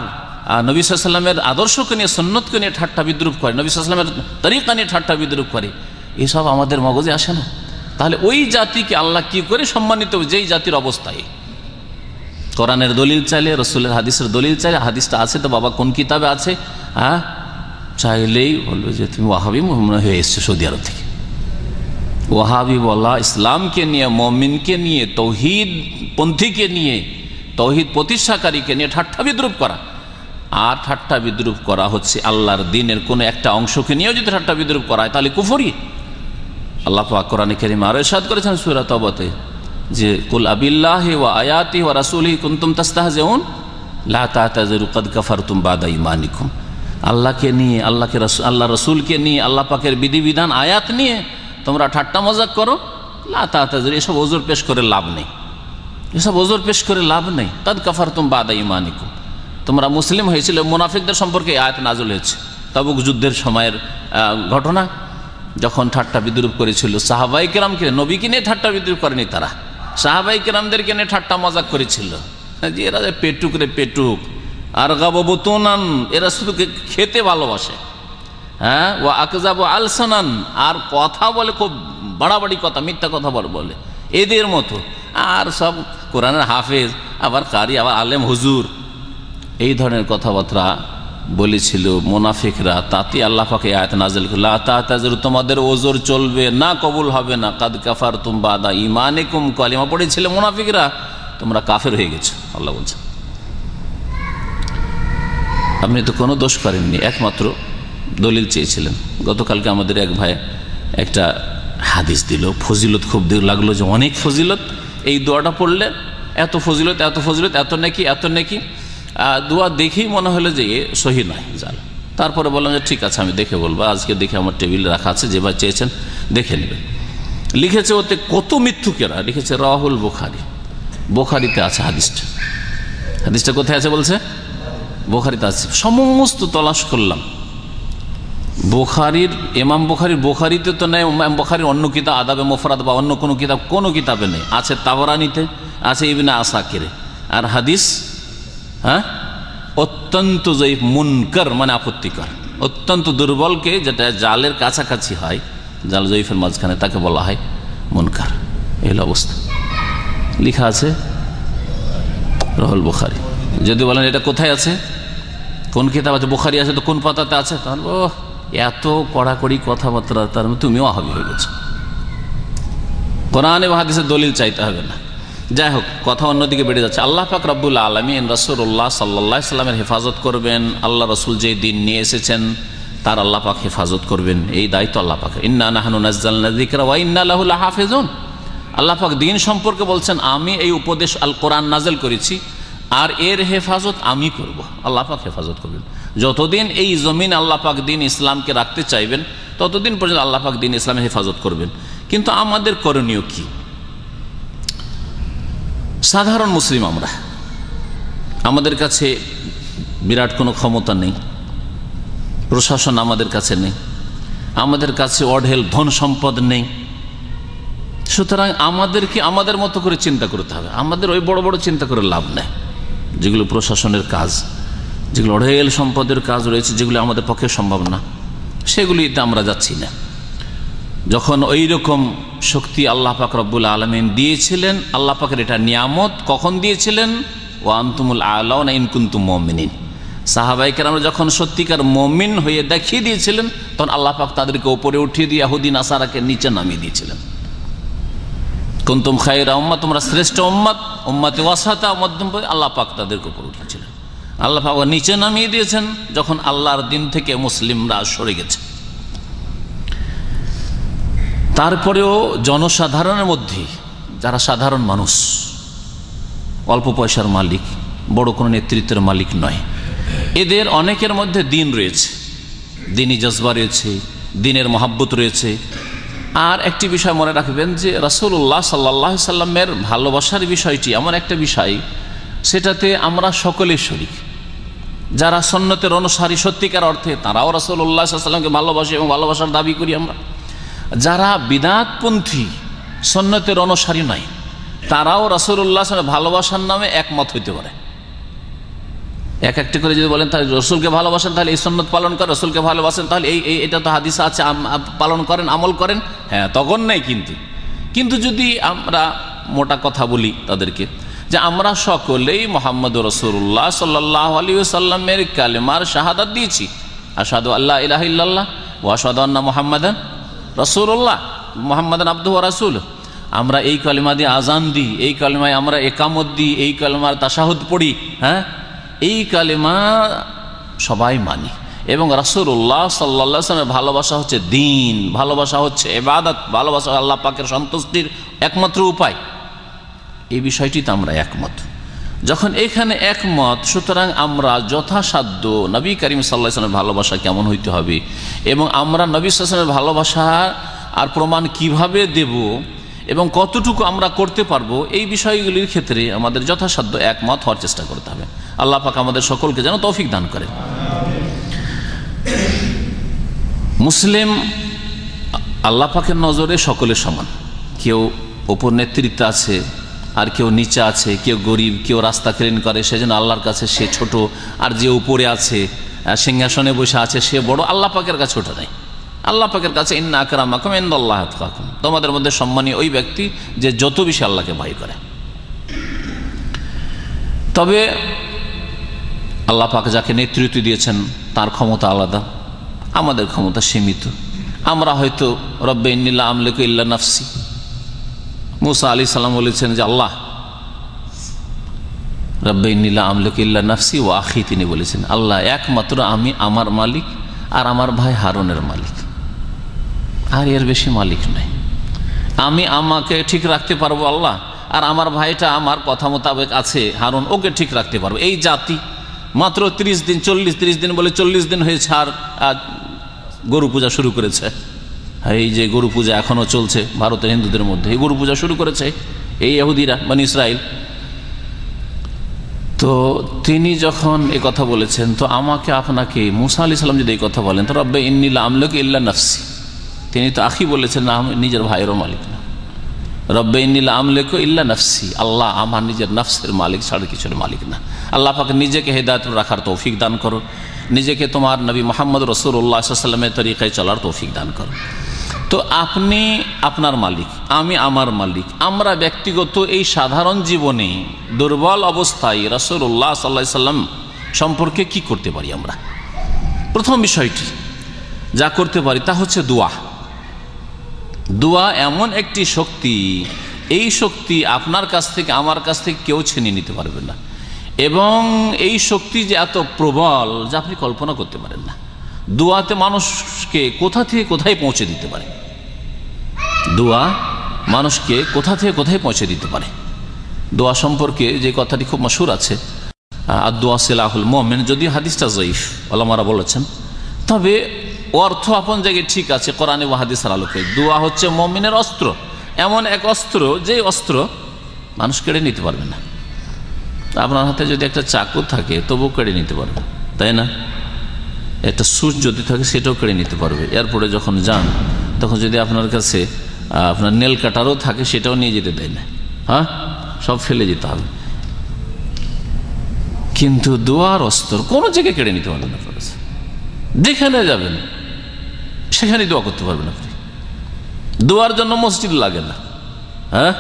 নবী সাল্লাল্লাহু আলাইহি ওয়াসাল্লামের আদর্শকে নিয়ে, সুন্নতকে নিয়ে ঠাট্টা বিদ্রুপ করে, নবী সাল্লাল্লাহু আলাইহি ওয়াসাল্লামের তরিকা নিয়ে ঠাট্টা বিদ্রুপ করে, এসব আমাদের মগজে আসে না। তাহলে ওই জাতিকে আল্লাহ কি করে সম্মানিত, যেই জাতির অবস্থায় কোরআনের দলিল চাইলে, রসুলের হাদিসের দলিল চাইলে, হাদিসটা আছে তো বাবা কোন কিতাবে আছে, চাইলেই বলবে যে তুমি ওয়াহাবি মনে হয়ে এসছো সৌদি আরব থেকে। ওয়াহাবি বলা ইসলামকে নিয়ে, মুমিনকে নিয়ে, তৌহিদ পন্থীকে নিয়ে, তৌহিদ প্রতিষ্ঠাকারীকে নিয়ে ঠাট্টা বিদ্রুপ করা। আর ঠাট্টা বিদ্রুপ করা হচ্ছে আল্লাহর দ্বীনের কোনো একটা অংশকে নিয়েও যদি ঠাট্টা বিদ্রুপ করা হয় তাহলে কুফরি। আল্লাহ পাক কোরআনে কারীমে আরো ইরশাদ করেছেন সূরা তওবাতে যে কুল আবিল্লাহি ওয়া আয়াতিহি ওয়া রাসূলিহি কুনতুম তাস্তাহজিউন লা তা'তাযিরু ক্বাদ কাফারতুম বা'দা ঈমানিকুম। আল্লাহকে নিয়ে, আল্লাহ রাসূলকে নিয়ে, আল্লাহ পাকের বিধিবিধান আয়াত নিয়ে তোমরা ঠাট্টা মজাক করো, লা তা'তাযিরু, এসব ওযর পেশ করে লাভ নেই, এসব ওযর পেশ করে লাভ নেই। ক্বাদ কাফারতুম বা'দা ঈমানিকুম, তোমরা মুসলিম হয়েছিল। মুনাফিকদের সম্পর্কে আয়াত নাযিল হয়েছে তাবুক যুদ্ধের সময়ের ঘটনা, যখন ঠাট্টা বিদ্রুপ করেছিল সাহাবায়ে কেরামকে, নবীকে নিয়ে ঠাট্টা বিদ্রুপ করেনি তারা, সাহাবায়ে কেরামদেরকে নিয়ে ঠাট্টা মজাক করেছিল যে এরা পেটুক রে পেটুক, আর গাববুতুনান, এরা শুধু খেতে ভালোবাসে, হ্যাঁ, ওয়া আকযাবু আলসানান, আর কথা বলে খুব বাড়াবাড়ি কথা, মিথ্যা কথা বলে এদের মতো। আর সব কোরআনের হাফেজ, আবার কারি, আবার আলেম হুজুর, এই ধরনের কথাবার্তা বলেছিল মুনাফিকরা। তাতে আল্লাহ পাক আয়াত নাযিল করলেন লা তা'তাযিরু, তোমাদের ওযর চলবে না, কবুল হবে না। কাদ কাফারতুম বা'দা ঈমানিকুম, কালিমা পড়েছিল মুনাফিকরা, তোমরা কাফের হয়ে গেছো। আল্লাহ বলছেন আপনি তো কোনো দোষ করেননি, একমাত্র দলিল চেয়েছিলেন। গতকালকে আমাদের এক ভাই একটা হাদিস দিল, ফজিলত খুব লাগলো যে অনেক ফজিলত, এই দোয়াটা পড়লে এত ফজিলত, এত ফজিলত, এত নেকি, এত নেকি। দোয়া দেখেই মনে হলো যে এ সহি নয়, জাল। তারপরে বললাম যে ঠিক আছে আমি দেখে বলবো, আজকে দেখে আমার টেবিলে রাখা আছে, যে ভাই চেয়েছেন দেখে নেবেন। লিখেছে ওতে কত মৃত্যুকেরা, লিখেছে রাহুল বুখারী, বুখারীতে আছে হাদিসটা। হাদিসটা কোথায় আছে বলছে? বুখারীতে আছে। সমস্ত তলাশ করলাম, বুখারীর, ইমাম বুখারীতে তো নেই, ইমাম বুখারীর অন্য কিতাব আদাবে মুফরাদ বা অন্য কোনো কিতাবে নেই, আছে তাবরানীতে, আছে ইবনে আসাকিরে। আর হাদিস অত্যন্ত জয়ীফ, মুনকার মানে আপত্তিকর, অত্যন্ত দুর্বলকে, যেটা জালের কাছাকাছি হয়, জাল জয়ীফের মাঝখানে, তাকে বলা হয় মুনকার। এই অবস্থা লেখা আছে রাহুল বুখারী। যদি বলেন এটা কোথায় আছে, কোন কিতাব আছে, বুখারী আছে তো কোন পাতাতে আছে, তাহলে ও এত কড়াকড়ি কথাবার্তা, তার তুমিও ওয়াহাবী হয়ে গেছো। কোরআন এবং হাদিসের দলিল চাইতে হবে না। যাই হোক, কথা অন্যদিকে বেড়ে যাচ্ছে। আল্লাহ পাক রব্বুল আলামিন রাসূলুল্লাহ সাল্লাল্লাহু আলাইহি সাল্লামের হেফাজত করবেন, আল্লাহ রাসূল যে দিন নিয়ে এসেছেন তার আল্লাহ পাক হেফাজত করবেন, এই দায়িত্ব আল্লাহ পাক। ইন্না নাহনু নাযালনা যিকরা ওয়া ইন্না লাহু লাহাফিজুন। আল্লাহ পাক দিন সম্পর্কে বলছেন আমি এই উপদেশ আল কোরআন নাযিল করেছি, আর এর হেফাজত আমি করব। আল্লাহ পাক হেফাজত করবেন। যতদিন এই জমিন আল্লাহ পাক দিন ইসলামকে রাখতে চাইবেন ততদিন পর্যন্ত আল্লাহ পাক দিন ইসলামের হেফাজত করবেন। কিন্তু আমাদের করণীয় কি? সাধারণ মুসলিম আমরা, আমাদের কাছে বিরাট কোনো ক্ষমতা নেই, প্রশাসন আমাদের কাছে নেই, আমাদের কাছে অঢেল ধন সম্পদ নেই। সুতরাং আমাদেরকে আমাদের মতো করে চিন্তা করতে হবে। আমাদের ওই বড় বড় চিন্তা করে লাভ নেই, যেগুলো প্রশাসনের কাজ, যেগুলো অঢেল সম্পদের কাজ রয়েছে, যেগুলো আমাদের পক্ষে সম্ভব না, সেগুলিতে আমরা যাচ্ছি না। যখন ওই রকম শক্তি আল্লাহ পাক রব্বুল আলামিন দিয়েছিলেন, আল্লাহ পাকের এটা নিয়ামত, কখন দিয়েছিলেন? ওয়া আনতুমুল আ'লাউনা ইন কুনতুম মুমিনিন। সাহাবায়ে কেরামরা যখন সত্যিকার মুমিন হয়ে দেখিয়ে দিয়েছিলেন, তখন আল্লাহ পাক তাদেরকে উপরে উঠিয়ে দিয়ে ইহুদি নাসারাকে নিচে নামিয়ে দিয়েছিলেন। কুনতুম খায়রা উম্মাহ, তোমরা শ্রেষ্ঠ উম্মত, উম্মতে ওয়াসাতা, মধ্যম, আল্লাহ পাক তাদেরকে উপরে উঠিয়েছিলেন। আল্লাহ পাক নিচে নামিয়ে দিয়েছেন যখন আল্লাহর দিন থেকে মুসলিমরা সরে গেছে। তারপরেও জনসাধারণের মধ্যে যারা সাধারণ মানুষ, অল্প পয়সার মালিক, বড় কোনো নেতৃত্বের মালিক নয়, এদের অনেকের মধ্যে দিন রয়েছে, দিনী জজবা রয়েছে, দিনের মহাব্বত রয়েছে। আর একটি বিষয় মনে রাখবেন যে রাসূলুল্লাহ সাল্লাল্লাহু আলাইহি সাল্লামের ভালোবাসার বিষয়টি এমন একটা বিষয়, সেটাতে আমরা সকলেই শরীক। যারা সুন্নতের অনুসারী সত্যিকার অর্থে, তারাও রাসূলুল্লাহ সাল্লাল্লাহু আলাইহি সাল্লামকে ভালোবাসে এবং ভালোবাসার দাবি করি আমরা। যারা বিদআতপন্থী, সুন্নতের অনুসারী নয়, তারাও রাসূলুল্লাহ সাল্লাল্লাহু আলাইহি ভালোবাসার নামে একমত হইতে পারে। এক একটি করে যদি বলেন তাহলে রসুলকে ভালোবাসেন, তাহলে এই সুন্নত পালন করেন, রসুলকে ভালোবাসেন তাহলে এটা তো হাদিসে আছে, পালন করেন, আমল করেন, হ্যাঁ তখন নেই। কিন্তু যদি আমরা মোটা কথা বলি তাদেরকে, যে আমরা সকলেই মুহাম্মদ রাসূলুল্লাহ সাল্লাল্লাহু আলাইহি ওয়াসাল্লামের কালেমার শাহাদাত দিয়েছি, আশহাদু আল্লা ইলাহা ইল্লাল্লাহ ওয়া আশহাদু আন্না মুহাম্মাদান রাসূলুল্লাহ, মুহাম্মাদান আবদুহু ওয়া রাসূলুহু, আমরা এই কালেমা দিয়ে আজান দিই, এই কালেমায় আমরা একামত দিই, এই কালেমার তাশাহুদ পড়ি, হ্যাঁ এই কালেমা সবাই মানি। এবং রাসূলুল্লাহ সাল্লাল্লাহু আলাইহি ওয়াসাল্লামের ভালোবাসা হচ্ছে দ্বীন, ভালোবাসা হচ্ছে ইবাদত, ভালোবাসা আল্লাহ পাকের সন্তুষ্টির একমাত্র উপায়। এই বিষয়টিতে আমরা একমত। যখন এখানে একমত, সুতরাং আমরা যথাসাধ্য নবী করিম সাল্লাল্লাহু আলাইহি ওয়াসাল্লামের ভালোবাসা কেমন হইতে হবে এবং আমরা নবী সাল্লাল্লাহু আলাইহি ওয়াসাল্লামের ভালোবাসা আর প্রমাণ কিভাবে দেব এবং কতটুকু আমরা করতে পারবো, এই বিষয়গুলির ক্ষেত্রে আমাদের যথাসাধ্য একমত হওয়ার চেষ্টা করতে হবে। আল্লাহ পাক আমাদের সকলকে যেন তৌফিক দান করে। মুসলিম আল্লাহ পাকের নজরে সকলে সমান, কেউ ওপর নেতৃত্বে আছে আর কেউ নিচে আছে, কেউ গরিব, কেউ রাস্তা ক্লিন করে, সেজন্য আল্লাহর কাছে সে ছোট, আর যে উপরে আছে সিংহাসনে বসে আছে সে বড়। আল্লাহ পাকের কাছে ছোট নাই। আল্লাহ পাকের কাছে ইন্না আকরামাকুম ইনদাল্লাহি আতকাকুম, তোমাদের মধ্যে সম্মানী ওই ব্যক্তি যে যত বেশি আল্লাহকে ভয় করে। তবে আল্লাহ পাক যাকে নেতৃত্ব দিয়েছেন তার ক্ষমতা আলাদা, আমাদের ক্ষমতা সীমিত। আমরা হয়তো রব্বে ইন্নী লা আমলিকু ইল্লা নাফসি, মুসা আলাইহিস সালাম বলেছেন যে আল্লাহ রব্বে ইন্নী লা আমলিকু ইল্লা নাফসি ওয়া আখি, তিনি বলেছেন আল্লাহ একমাত্র আমি আমার মালিক আর আমার ভাই হারুনের মালিক, আর এর বেশি মালিক নাই। আমি আমাকে ঠিক রাখতে পারবো আল্লাহ, আর আমার ভাইটা আমার কথা মোতাবেক আছে হারুন, ওকে ঠিক রাখতে পারবো। এই জাতি মাত্র 30 দিন 30 দিন বলে 40 দিন হয়েছে আর গরু পূজা শুরু করেছে। এই যে গরু পূজা এখনো চলছে ভারতের হিন্দুদের মধ্যে, এই গরু পূজা শুরু করেছে এই ইহুদিরা, বনি ইসরাইল। তো তিনি যখন এই কথা বলেছেন, তো আমাকে আপনাকে মুসা আলাইহিস সালাম যদি এই কথা বলেন, তো রব্বে ইন্নী লা আমলিকু ইল্লা নাফসি, তিনি তো আখি বলেছেন না, আমি নিজের ভাইয়েরও মালিক না। রব্বে ইন্নী লা আমলিকু ইল্লা নাফসি, আল্লাহ আমার নিজের নফসের মালিক ছাড়া কিছুর মালিক না। আল্লাহ পাক নিজেকে হেদায়েত রাখার তৌফিক দান করো, নিজেকে তোমার নবী মুহাম্মদ রাসূলুল্লাহ সাল্লাল্লাহু আলাইহি ওয়াসাল্লামের তরিকায় চলার তৌফিক দান করো। তো আপনি আপনার মালিক, আমি আমার মালিক। আমরা ব্যক্তিগত এই সাধারণ জীবনে দুর্বল অবস্থায় রাসূলুল্লাহ সাল্লাল্লাহু আলাইহি ওয়াসাল্লাম সম্পর্কে কি করতে পারি? আমরা প্রথম বিষয়টি যা করতে পারি তা হচ্ছে দোয়া। দোয়া এমন একটি শক্তি, এই শক্তি আপনার কাছ থেকে আমার কাছ থেকে কেউ ছিনিয়ে নিতে পারবে না, এবং এই শক্তি যে এত প্রবল যা আপনি কল্পনা করতে পারেন না। দোয়াতে মানুষকে কোথা থেকে কোথায় পৌঁছে দিতে পারে, দোয়া মানুষকে কোথা থেকে কোথায় পৌঁছে দিতে পারে। দোয়া সম্পর্কে যে কথাটি খুব মশহুর আছে, আদ-দুআ সিলাহুল মুমিন, যদি হাদিসটা যঈফ ওলামারা বলেছেন, তবে অর্থ আপন জায়গায় ঠিক আছে কোরআনে ও হাদিসের আলোকে। দোয়া হচ্ছে মুমিনের অস্ত্র, এমন এক অস্ত্র যে অস্ত্র মানুষ কেড়ে নিতে পারবে না। আপনার হাতে যদি একটা চাকু থাকে তবুও কেড়ে নিতে পারবে, তাই না? একটা সুচ যদি থাকে সেটাও কেড়ে নিতে পারবে। এরপরে যখন যান তখন যদি আপনার কাছে আপনার নেল কাটারও থাকে সেটাও নিয়ে যেতে দেয় না, হ্যাঁ, সব ফেলে যেতে হবে। কিন্তু দোয়ার অস্ত্র কোনো জায়গায় কেড়ে নিতে পারবেন আপনার কাছে, যেখানে যাবেন সেখানে দোয়া করতে পারবেন আপনি। দোয়ার জন্য মসজিদ লাগে না, হ্যাঁ,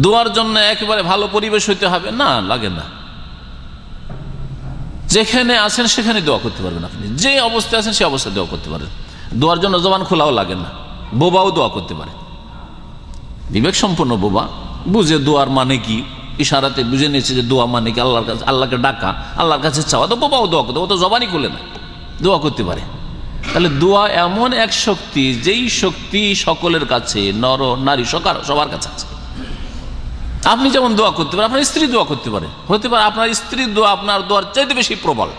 দোয়ার জন্য একেবারে ভালো পরিবেশ হইতে হবে না, লাগে না। যেখানে আছেন সেখানে দোয়া করতে পারবেন আপনি, যে অবস্থায় আছেন সে অবস্থায় দোয়া করতে পারেন। দোয়ার জন্য জবান খোলাও লাগে না, বোবাও দোয়া করতে পারে। বিবেক সম্পন্ন বোবা বুঝে দোয়ার মানে কি, ইশারাতে বুঝে নিয়েছে যে দোয়া মানে কি আল্লাহর কাছে, আল্লাহকে ডাকা, আল্লাহর কাছে চাওয়া, তো বোবাও দোয়া করতে, ও তো জবানই খুলে না, দোয়া করতে পারে। তাহলে দোয়া এমন এক শক্তি, যেই শক্তি সকলের কাছে, নর নারী সবার কাছে আছে। আপনি যেমন দোয়া করতে পারেন, আপনার স্ত্রী দোয়া করতে পারে, হতে পারে আপনার স্ত্রীর দোয়া আপনার দোয়ার চাইতে বেশি প্রবল।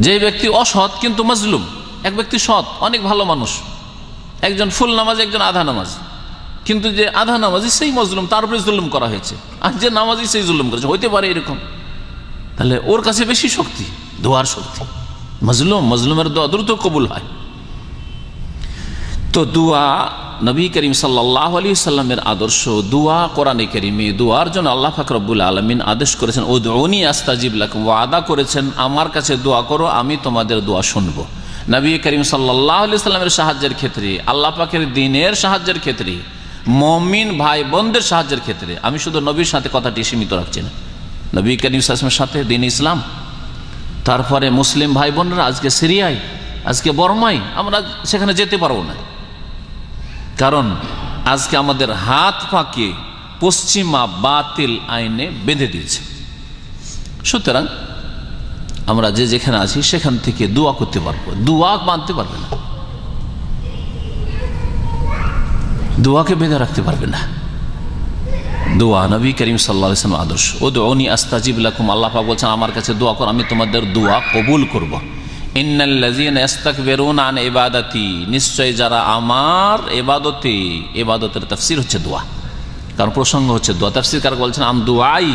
যে ব্যক্তি অসৎ কিন্তু মজলুম, এক ব্যক্তি সৎ, অনেক ভালো মানুষ, একজন ফুল নামাজি একজন আধা নামাজি, কিন্তু যে আধা নামাজি সেই মজলুম, তার উপরে জুলুম করা হয়েছে, আর যে নামাজি সেই জুলুম করেছে, হইতে পারে এরকম। তাহলে ওর কাছে বেশি শক্তি, দোয়ার শক্তি। মজলুমের দোয়া দ্রুত কবুল হয়। তো দোয়া নবী করিম সাল্লাল্লাহু আলাইহি সাল্লামের আদর্শ, দোয়া কোরআনে কারিমে দোয়ার জন্য আল্লাহ পাক রব্বুল আলামিন আদেশ করেছেন, উদউনি আস্তাজিব লাকুম, ওয়াদা করেছেন আমার কাছে দোয়া করো আমি তোমাদের দোয়া শুনবো। নবী করিম সাল্লাল্লাহু আলাইহি সাল্লামের সাহায্যের ক্ষেত্রে, আল্লাহ পাকের দ্বীনের সাহায্যের ক্ষেত্রে, মুমিন ভাই বোনদের সাহায্যের ক্ষেত্রে, আমি শুধু নবীর সাথে কথাটি সীমিত রাখছি না, নবী করিম সাল্লাল্লাহু আলাইহি ওয়াসাল্লামের সাথে দ্বীন ইসলাম, তারপরে মুসলিম ভাই বোনরা আজকে সিরিয়ায়, আজকে বর্মায়, আমরা সেখানে যেতে পারবো না, কারণ আজকে আমাদের হাত পাকে পশ্চিমা বাতিল আইনে বেঁধে দিয়েছে। সুতরাং আমরা যে যেখানে আছি সেখান থেকে দোয়া করতে পারবো, দোয়া মানতে পারবে না, দোয়াকে বেঁধে রাখতে পারবে না। দোয়া নবী করিম সাল্লাল্লাহু আলাইহি ওয়াসাল্লাম আদর্শ, উদউনি আস্তাজিব লাকুম, আল্লাহ পাক বলছেন আমার কাছে দোয়া করো আমি তোমাদের দোয়া কবুল করব। ইন্নাল্লাযীনা ইস্তাকবিরুনা আন ইবাদাতি, নিশ্চয় যারা আমার ইবাদতে, ইবাদতের তাফসীর হচ্ছে দোয়া, কারণ প্রসঙ্গ হচ্ছে দোয়া। তাফসীরকার বলছেন আম দুআই,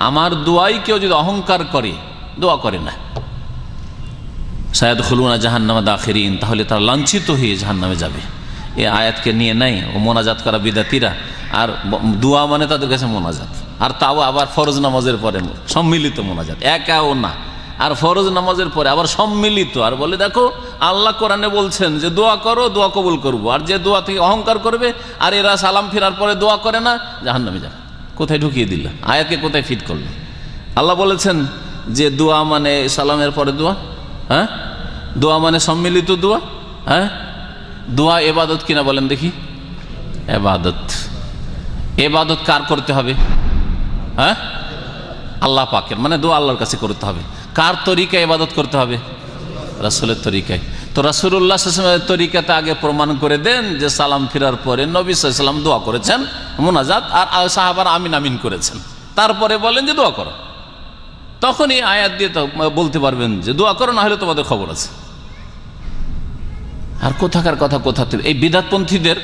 আমার দোয়াই কেউ যদি অহংকার করে, দোয়া করে না, সায়াদখুলুনা জাহান্নামা দাখিরিন, তাহলে তারা লাঞ্ছিত হয়ে জাহান্নামে যাবে। এই আয়াতকে নিয়ে নাই ও মোনাজাত করা বিদাতিরা, আর দোয়া মানে তাদের কাছে মোনাজাত, আর তাও আবার ফরজ নামাজের পরে সম্মিলিত মোনাজাত, একাও না, আর ফরজ নামাজের পরে আবার সম্মিলিত, আর বলে দেখো আল্লাহ কোরআনে বলছেন যে দোয়া করো দোয়া কবুল করব, আর যে দোয়া থেকে অহংকার করবে আর এরা সালাম ফেরার পরে দোয়া করে না জাহান্নামে যাবে। কোথায় ঢুকিয়ে দিল আয়াতকে, কোথায় ফিট করলো? আল্লাহ বলেছেন যে দোয়া মানে সালামের পরে দোয়া, হ্যাঁ, দোয়া মানে সম্মিলিত দোয়া, হ্যাঁ, দোয়া এবাদত কিনা বলেন দেখি? এবাদত। এবাদত কার করতে হবে? হ্যাঁ, আল্লাহ পাকের, মানে দোয়া আল্লাহর কাছে করতে হবে। কার তরিকায় ইবাদত করতে হবে? রাসূলের তরিকায়। তো রাসূলুল্লাহ সাল্লাল্লাহু আলাইহি ওয়াসাল্লামের তরিকাতে আগে প্রমাণ করে দেন যে সালাম ফিরার পরে নবী সাল্লাল্লাহু আলাইহি ওয়াসাল্লাম দোয়া করেছেন মুনাজাত, আর সাহাবারা আমিন আমিন করেছেন, তারপরে বলেন যে দোয়া করো, তখনই আয়াত দিয়ে বলতে পারবেন যে দোয়া করো, না হলে তোমাদের খবর আছে। আর কোথাকার কথা কোথাতে, এই বিদআতপন্থীদের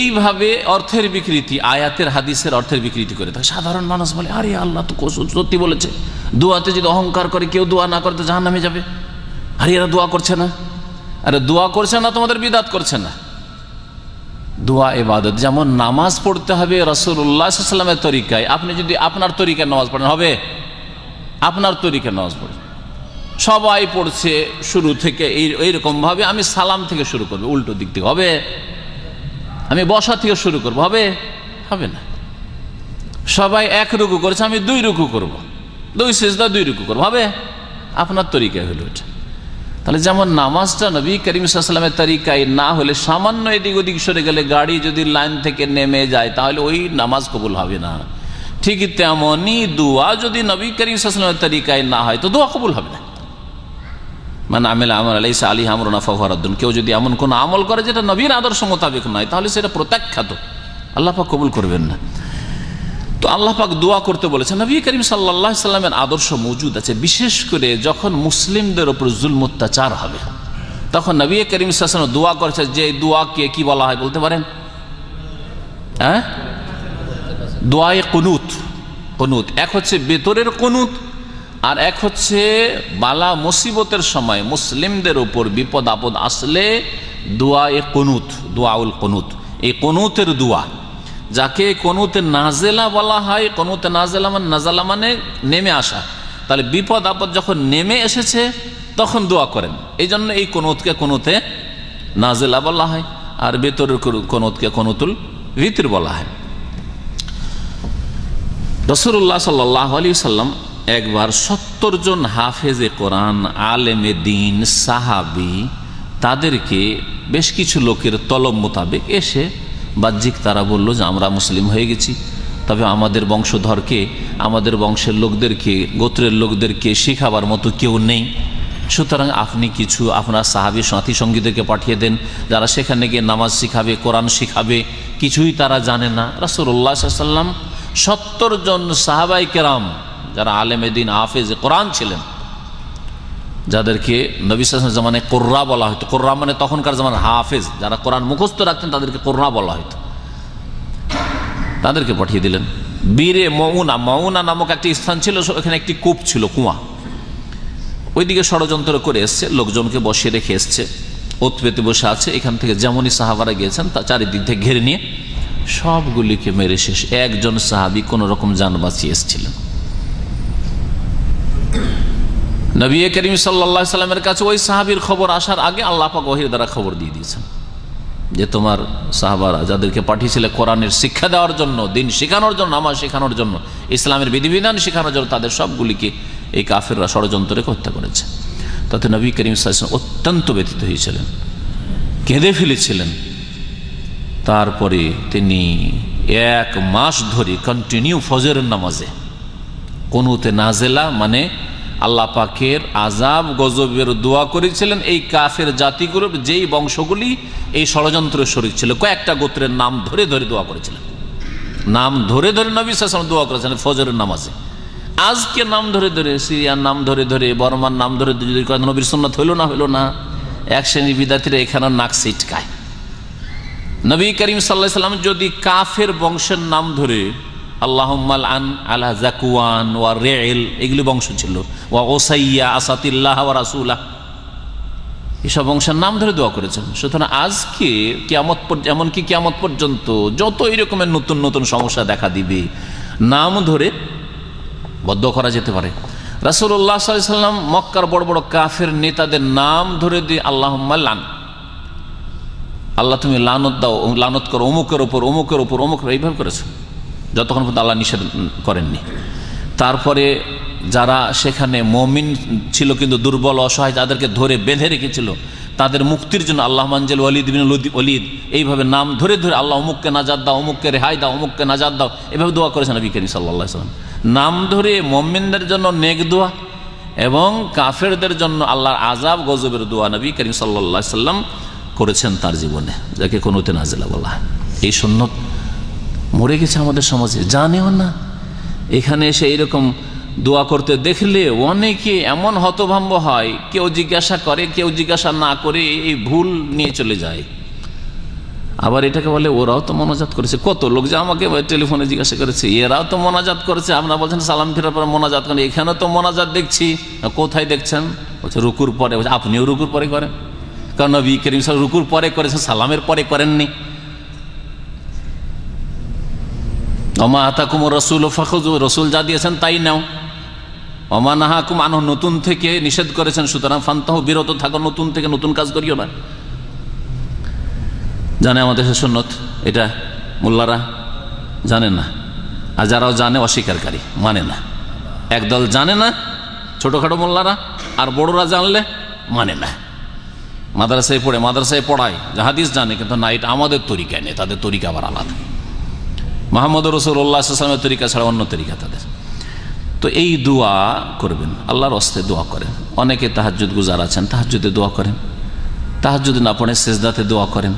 এইভাবে অর্থের বিকৃতি, আয়াতের হাদিসের অর্থের বিকৃতি করে থাকে। সাধারণ মানুষ বলে আরে আল্লাহ তো সত্যি বলেছে, দোয়াতে যদি অহংকার করে কেউ দোয়া না করে তো জাহান্নামে যাবে, আরে এরা দোয়া করছে না। আরে দোয়া করছে না তোমাদের বিদআত করছে না। দোয়া ইবাদত, যেমন নামাজ পড়তে হবে রাসূলুল্লাহ সাল্লাল্লাহু আলাইহি ওয়াসাল্লামের তরিকায়, আপনি যদি আপনার তরিকায় নামাজ পড়েন হবে? আপনার তরিকায় নামাজ পড়েন, সবাই পড়ছে শুরু থেকে এইরকম ভাবে, আমি সালাম থেকে শুরু করবো উল্টো দিক থেকে, হবে? আমি বসা থেকে শুরু করবো, হবে? হবে না। সবাই এক রুকু করেছে, আমি 2 রুকু করব, 2 সিজদা 2 রুকু করবো, হবে? আপনার তরিকায় হলো এটা। তাহলে যেমন নামাজটা নবী করিম সাল্লাল্লাহু আলাইহি ওয়াসাল্লামের তরিকায় না হলে, সামান্য এদিক ওদিক সরে গেলে, গাড়ি যদি লাইন থেকে নেমে যায়, তাহলে ওই নামাজ কবুল হবে না। ঠিক তেমনই দোয়া যদি নবী করিম সাল্লাল্লাহু আলাইহি ওয়াসাল্লামের তরিকায় না হয় তো দোয়া কবুল হবে না। মানে আমেলা আমল লাইসা আলাইহি আমরুনা ফাহুয়া রাদ্দুন, কেউ যদি এমন কোন আমল করে যেটা নবীর আদর্শ মোতাবেক নয়, তাহলে সেটা প্রত্যাখ্যাত, আল্লাহ পাক কবুল করবেন না। তো আল্লাহ পাক দোয়া করতে বলেছেন। নবী করিম সাল্লাল্লাহু আলাইহি সাল্লামের আদর্শ মজুদ আছে, বিশেষ করে যখন মুসলিমদের উপর জুলম অত্যাচার হবে, তখন নবী করিম সাল্লাল্লাহু আলাইহি ওয়াসাল্লাম দোয়া করেছে। যে দোয়াকে কি বলা হয় বলতে পারেন? হ্যাঁ, দোয়ায়ে কুনুত। কুনুত এক হচ্ছে বেতরের কুনুত, আর এক হচ্ছে বালা মুসিবতের সময় মুসলিমদের উপর বিপদ আপদ আসলে দোয়ায়ে কুনুত, দোয়াউল কুনুত। এই কুনুতের দোয়া, যাকে কুনুতে নাজেলা বলা হয়। কুনুতে নাজেলা মানে, নাজালা মানে নেমে আসা। তাহলে বিপদ আপদ যখন নেমে এসেছে তখন দোয়া করেন, এই জন্য এই কুনুতকে কুনুতে নাজেলা বলা হয়, আর বেতরের কুনুতকে কুনুতুল ভিতর বলা হয়। রাসূলুল্লাহ সাল্লাল্লাহু আলাইহি ওয়াসাল্লাম একবার 70 জন হাফেজে কোরআন, আলেমে দিন, সাহাবি, তাদেরকে বেশ কিছু লোকের তলব মোতাবেক এসে বাহ্যিক তারা বলল যে আমরা মুসলিম হয়ে গেছি, তবে আমাদের বংশধরকে, আমাদের বংশের লোকদেরকে, গোত্রের লোকদেরকে শেখাবার মতো কেউ নেই, সুতরাং আপনি কিছু আপনার সাহাবী সাথী সঙ্গীদেরকে পাঠিয়ে দেন, যারা সেখানে গিয়ে নামাজ শিখাবে, কোরআন শিখাবে। কিছুই তারা জানে না। রাসূলুল্লাহ সাল্লাল্লাহু আলাইহি ওয়াসাল্লাম 70 জন সাহাবাই কেরাম যারা আলেমে দিন, হাফেজ কোরআন ছিলেন, যাদেরকে নবী সাল্লাল্লাহু আলাইহি ওয়াসাল্লাম জামানে কুররা বলা হতো। কুররা মানে তখনকার জামানে হাফেজ, যারা কোরআন মুখস্থ রাখতেন তাদেরকে কুররা বলা হতো। তাদেরকে পাঠিয়ে দিলেন। বীরে মউনা, মউনা নামক একটি স্থান ছিল, এখানে একটি কূপ ছিল, কুয়া। ওইদিকে ষড়যন্ত্র করে এসছে, লোকজনকে বসিয়ে রেখে এসছে, ওত পেতে বসে আছে। এখান থেকে যেমনই সাহাবারা গিয়েছেন তা চারিদিক থেকে ঘিরে নিয়ে সবগুলিকে মেরে শেষ। একজন সাহাবী কোন রকম জান বাঁচিয়ে এসেছিলেন। নবী করিম সাল্লাল্লাহু আলাইহি সাল্লামের কাছে ওই সাহাবীর খবর আসার আগে আল্লাহ পাক ওহীর দ্বারা খবর দিয়ে দিয়েছেন যে তোমার সাহাবারা যাদেরকে পাঠিয়েছিলে কোরআনের শিক্ষা দেওয়ার জন্য, দিন শেখানোর জন্য, নামাজ শেখানোর জন্য, ইসলামের বিধিবিধান শেখানোর জন্য, তাদের সবগুলিকে এই কাফেররা ষড়যন্ত্রে হত্যা করেছে। তাতে নবী করিম সাল্লাল্লাহু আলাইহি ওয়াসাল্লাম অত্যন্ত ব্যথিত হয়েছিলেন, কেঁদে ফেলেছিলেন। তারপরে তিনি 1 মাস ধরে কন্টিনিউ ফজরের নামাজে কুনুতে নাজেলা মানে আল্লাহ পাকের আযাব গজবের দোয়া করেছিলেন এই কাফের জাতিগুলোর, যেই বংশগুলি এই ষড়যন্ত্রের শরীক ছিল। কয়েকটা গোত্রের নাম ধরে ধরে দোয়া করেছিলেন, নাম ধরে ধরে নবী সাল্লাল্লাহু আলাইহি ওয়াসাল্লাম দোয়া করেছিলেন ফজরের নামাজে। আজকে নাম ধরে ধরে, সিরিয়ার নাম ধরে ধরে, বর্মার নাম ধরে ধরে নবীর সুন্নাত হইল না, হইল না। এক শ্রেণী বিদ্যার্থীরা এখানে নাক ছিটকায়। নবী করিম সাল্লাল্লাহু আলাইহি ওয়াসাল্লাম যদি কাফের বংশের নাম ধরে, আল্লাহুম্মা আন আলা যাকওয়ান ওয়া রি'ল, এগুলি বংশ ছিল, ওয়া উসাইয়া আসাতিল্লাহ ওয়া রাসূলা, এসব বংশের নাম ধরে দোয়া করেছেন। সুতরাং আজকে কিয়ামত, এমনকি কিয়ামত পর্যন্ত যত এরকমের নতুন নতুন সমস্যা দেখা দিবে, নাম ধরে বদ্ধ করা যেতে পারে। রাসূলুল্লাহ সাল্লাল্লাহু আলাইহি ওয়াসাল্লাম মক্কার বড় বড় কাফের নেতাদের নাম ধরে দিয়ে আল্লাহুম্মা লান, আল্লাহ তুমি লানত দাও, লানত করো অমুকের ওপর, অমুকের ওপর, অমুকের, এইভাবে করেছেন যতক্ষণ পর্যন্ত আল্লাহ নিষেধ করেননি। তারপরে যারা সেখানে মুমিন ছিল কিন্তু দুর্বল অসহায়, তাদেরকে ধরে বেঁধে রেখেছিল, তাদের মুক্তির জন্য আল্লাহ মানজেল ওয়ালিদ বিন ওয়ালিদ, এইভাবে নাম ধরে ধরে আল্লাহ অমুককে নাজাত দাও, অমুককে রেহাই দাও, অমুককে নাজাত দাও, এভাবে দোয়া করেছেন নবী করিম সাল্লাল্লাহু আলাইহি ওয়াসাল্লাম। নাম ধরে মুমিনদের জন্য নেক দোয়া এবং কাফেরদের জন্য আল্লাহর আযাব গজবের দোয়া নবী করিম সাল্লাল্লাহু আলাইহি ওয়াসাল্লাম করেছেন তার জীবনে, যাকে কুনুতে নাজিলা বলা হয়। এই সুন্নত মরে গেছে আমাদের সমাজে, জানেও না। এখানে এসে এইরকম দোয়া করতে দেখলে অনেকে এমন হতভম্ব হয়, কেউ জিজ্ঞাসা করে, কেউ জিজ্ঞাসা না করে এই ভুল নিয়ে চলে যায়। আবার এটাকে বলে ওরাও তো মোনাজাত করেছে। কত লোক যে আমাকে টেলিফোনে জিজ্ঞাসা করেছে, এরাও তো মোনাজাত করেছে। আপনারা বলছেন সালাম ফেরার পরে মোনাজাত করেন, এখানে তো মোনাজাত দেখছি। কোথায় দেখছেন? বলছে রুকুর পরে। বলছে আপনিও রুকুর পরে করেন? কারণ নবী করিম সাল্লাল্লাহু আলাইহি ওয়াসাল্লাম রুকুর পরে করেছেন, সালামের পরে করেননি। ওমা আতাকুমুর রাসূল ফাখুযু, রাসূল যা দিয়েছেন তাই নাও। ওমা নাহাকুম আনহু, নতুন থেকে নিষেধ করেছেন, সুতরাং ফান্তাহু, বিরত থাকো, নতুন থেকে নতুন কাজ করিও না। জানে আমাদের সুন্নত, এটা মোল্লারা জানে না, আর যারাও জানে অস্বীকারী, মানে না। একদল জানে না ছোটখাটো মোল্লারা, আর বড়রা জানলে মানে না। মাদ্রাসায় পড়ে, মাদ্রাসায় পড়ায়, হাদিস জানে, কিন্তু না, এটা আমাদের তরিকা নেই, তাদের তরিকা আবার আলাদা। মুহাম্মদ রাসূলুল্লাহ সাল্লাল্লাহু আলাইহি ওয়াসাল্লামের তরিকা ছাড়া অন্য তরিকা তাদের। তো এই দোয়া করবেন, আল্লাহর হস্তে দোয়া করেন। অনেকে তাহাজ্জুদ গুজার আছেন, তাহাজ্জুদে দোয়া করেন। তাহাজ্জুদ না পড়ে সেজদাতে দোয়া করেন।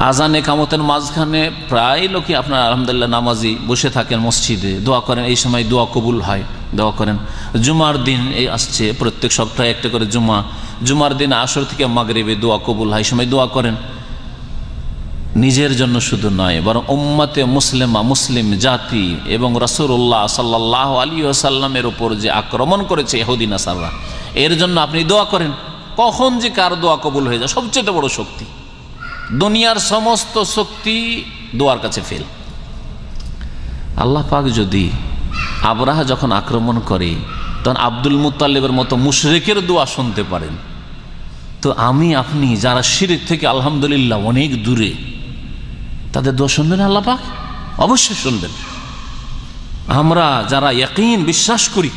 আজান একামতের মাঝখানে প্রায় লোকই আপনার আলহামদুলিল্লাহ নামাজি বসে থাকেন মসজিদে, দোয়া করেন। এই সময় দোয়া কবুল হয়, দোয়া করেন। জুমার দিন এই আসছে, প্রত্যেক সপ্তাহে একটা করে জুমা, জুমার দিন আসর থেকে মাগরিবে দোয়া কবুল হয়, এই সময় দোয়া করেন। নিজের জন্য শুধু নয়, বরং উম্মতে মুসলিমা, মুসলিম জাতি এবং রাসূলুল্লাহ সাল্লাল্লাহু আলাইহি ওয়াসাল্লামের উপর যে আক্রমণ করেছে ইহুদি নাসারা, এর জন্য আপনি দোয়া করেন। কখন যে কার দোয়া কবুল হয়ে যায়, সবচেয়ে বড় শক্তি। দুনিয়ার সমস্ত শক্তি দোয়ার কাছে ফেল। আল্লাহ পাক যদি আবরাহা যখন আক্রমণ করে তখন আব্দুল মুত্তালিবের মতো মুশরিকের দোয়া শুনতে পারেন, তো আমি আপনি যারা শিরক থেকে আলহামদুলিল্লাহ অনেক দূরে, তাদের দোয়া শুনবেন আল্লাহ পাক? অবশ্যই শুনবেন। আমরা যারা ইয়াকিন বিশ্বাস করি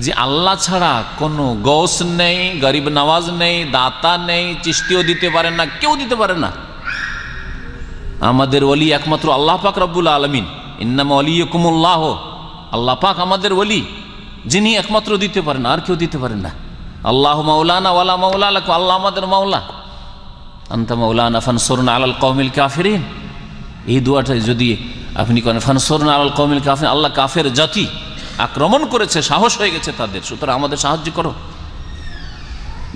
যে আল্লাহ ছাড়া কোনো গৌস নেই, গরিব নওয়াজ নেই, দাতা নেই, চিশতিও দিতে পারেন না, কেউ দিতে পারে না, আমাদের ওলি একমাত্র আল্লাহ পাক রব্বুল আলামিন। ইন্নামা ওয়ালিয়ুকুমুল্লাহ, আল্লাহ পাক আমাদের ওলি, যিনি একমাত্র দিতে পারেন, আর কেউ দিতে পারেন না। আল্লাহ মাওলানা ওয়ালা মাওলা লাকুম, আল্লাহ আমাদের মাওলা, আনতা মাওলানা ফানসুরনা আলাল কওমিল কাফিরিন। এই দোয়াটা যদি আপনি করেন, ফানসুরনা আলাল কওমিল কাফিরিন, আল্লাহ কাফের জাতি আক্রমণ করেছে, সাহস হয়ে গেছে তাদের, সুতরাং আমাদের সাহায্য করো,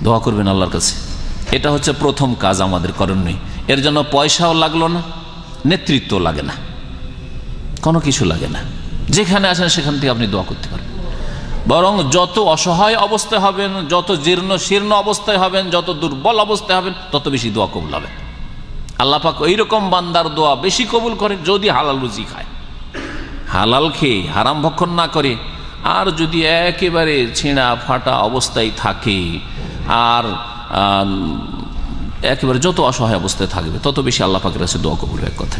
দোয়া করবেন আল্লাহর কাছে। এটা হচ্ছে প্রথম কাজ আমাদের করণীয়। এর জন্য পয়সাও লাগলো না, নেতৃত্ব লাগে না, কোনো কিছু লাগে না। যেখানে আসেন সেখান থেকে আপনি দোয়া করতে পারেন। বরং যত অসহায় অবস্থায় হবেন, যত জীর্ণ শীর্ণ অবস্থায় হবেন, যত দুর্বল অবস্থায় হবেন, তত বেশি দোয়া কবুল হবে। আল্লাহ পাক এইরকম বান্দার দোয়া বেশি কবুল করেন যদি হালাল রুজি খায়, হালাল খেয়ে হারাম ভক্ষণ না করে। আর যদি একেবারে ছিঁড়া ফাটা অবস্থায় থাকে, আর একেবারে যত অসহায় অবস্থায় থাকবে, তত বেশি আল্লাহ পাকের কাছে দোয়া কবুল হয়। কথা,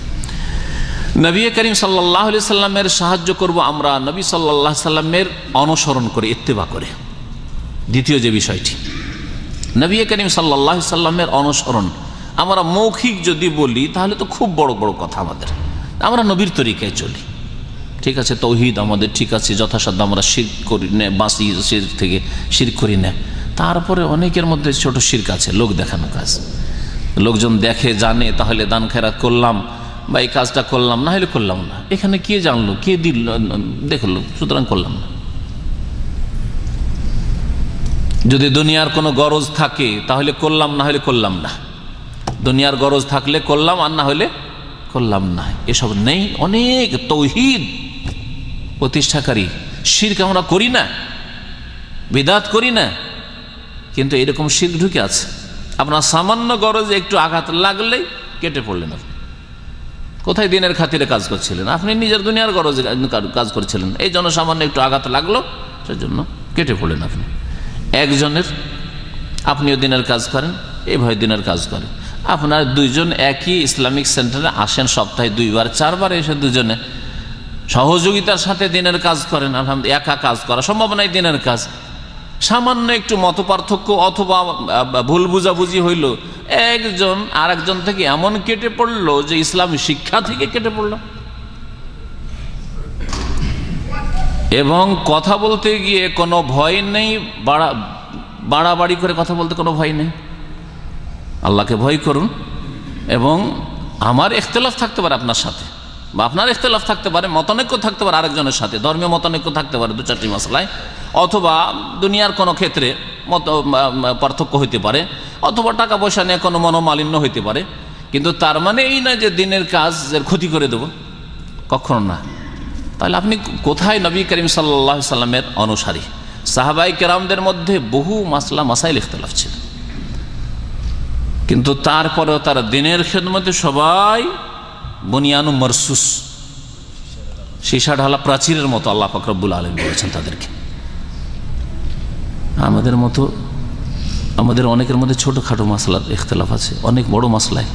নবী করিম সাল্লাল্লাহু আলাইহি সাল্লামের সাহায্য করব আমরা নবী সাল্লাল্লাহু আলাইহি সাল্লামের অনুসরণ করে, ইত্তেবা করে। দ্বিতীয় যে বিষয়টি, নবী করিম সাল্লাল্লাহু আলাইহি সাল্লামের অনুসরণ আমরা মৌখিক যদি বলি তাহলে তো খুব বড় বড় কথা। আমরা নবীর তরিকায় চলি, ঠিক আছে, তৌহিদ আমাদের ঠিক আছে, যথাসাধ্য আমরা শিরক করি না, বাঁচি শিরক থেকে, শিরক করি না। তারপরে অনেকের মধ্যে ছোট শিরক আছে, লোক দেখানো কাজ। লোকজন দেখে জানে তাহলে দান খেরাত করলাম বা এই কাজটা করলাম, না হলে করলাম না। এখানে কে জানলো, কে দিল, দেখলো, সুতরাং করলাম না। যদি দুনিয়ার কোনো গরজ থাকে তাহলে করলাম, না হলে করলাম না। দুনিয়ার গরজ থাকলে করলাম, আর না হলে করলাম না। এসব নেই। অনেক তৌহিদ প্রতিষ্ঠাকারী শিরক আমরা করি না, বিদআত করি না, কিন্তু এরকম শিরক ঢুকে আছে। আপনার সামান্য গরজে একটু আঘাত লাগলেই কেটে পড়লেন। আপনি কোথায় দিনের খাতিরে কাজ করছিলেন? আপনি নিজের দুনিয়ার গরজে কাজ করছিলেন, এই জন্য সামান্য একটু আঘাত লাগলো, সেজন্য কেটে পড়লেন। আপনি একজনের, আপনিও দিনের কাজ করেন, এইভাবে দিনের কাজ করেন। আপনার দুইজন একই ইসলামিক সেন্টারে আসেন সপ্তাহে 2বার 4বার, এসে দুজনে সহযোগিতার সাথে দিনের কাজ করেন। আলহামদুলিল্লাহ, একা কাজ করা সম্ভব নয় দিনের কাজ। সামান্য একটু মত পার্থক্য অথবা ভুল বুঝাবুঝি হইল, একজন আর একজন থেকে এমন কেটে পড়লো যে ইসলামী শিক্ষা থেকে কেটে পড়ল। এবং কথা বলতে গিয়ে কোনো ভয় নেই, বাড়াবাড়ি করে কথা বলতে কোনো ভয় নেই। আল্লাহকে ভয় করুন। এবং আমার ইখতিলাফ থাকতে পারে আপনার সাথে, বা আপনার ইখতিলাফ থাকতে পারে, মতানৈক্য থাকতে পারে আরেকজনের সাথে, ধর্মীয় মতানৈক্য থাকতে পারে 2-4টি মাসলায়, অথবা দুনিয়ার কোনো ক্ষেত্রে পার্থক্য হইতে পারে, অথবা টাকা পয়সা নিয়ে কোনো মনোমালিন্য হইতে পারে। কিন্তু তার মানে এই না যে দিনের কাজের ক্ষতি করে দেব, কখনো না। তাহলে আপনি কোথায় নবী করিম সাল্লাল্লাহু আলাইহি সাল্লামের অনুসারী? সাহাবায়ে কেরামদের মধ্যে বহু মাসলা মাসাইল ইখতিলাফ ছিল, কিন্তু তারপরেও তারা দিনের খেদমতে সবাই বুনিয়ানু মারসুস, সীসা ঢালা প্রাচীরের মতো আল্লাহ পাক রব্বুল আলামিন বলেছেন তাদেরকে। আমাদের মতো, আমাদের অনেকের মধ্যে ছোটোখাটো মাসলার ইখতিলাফ আছে, অনেক বড় মাসলায়।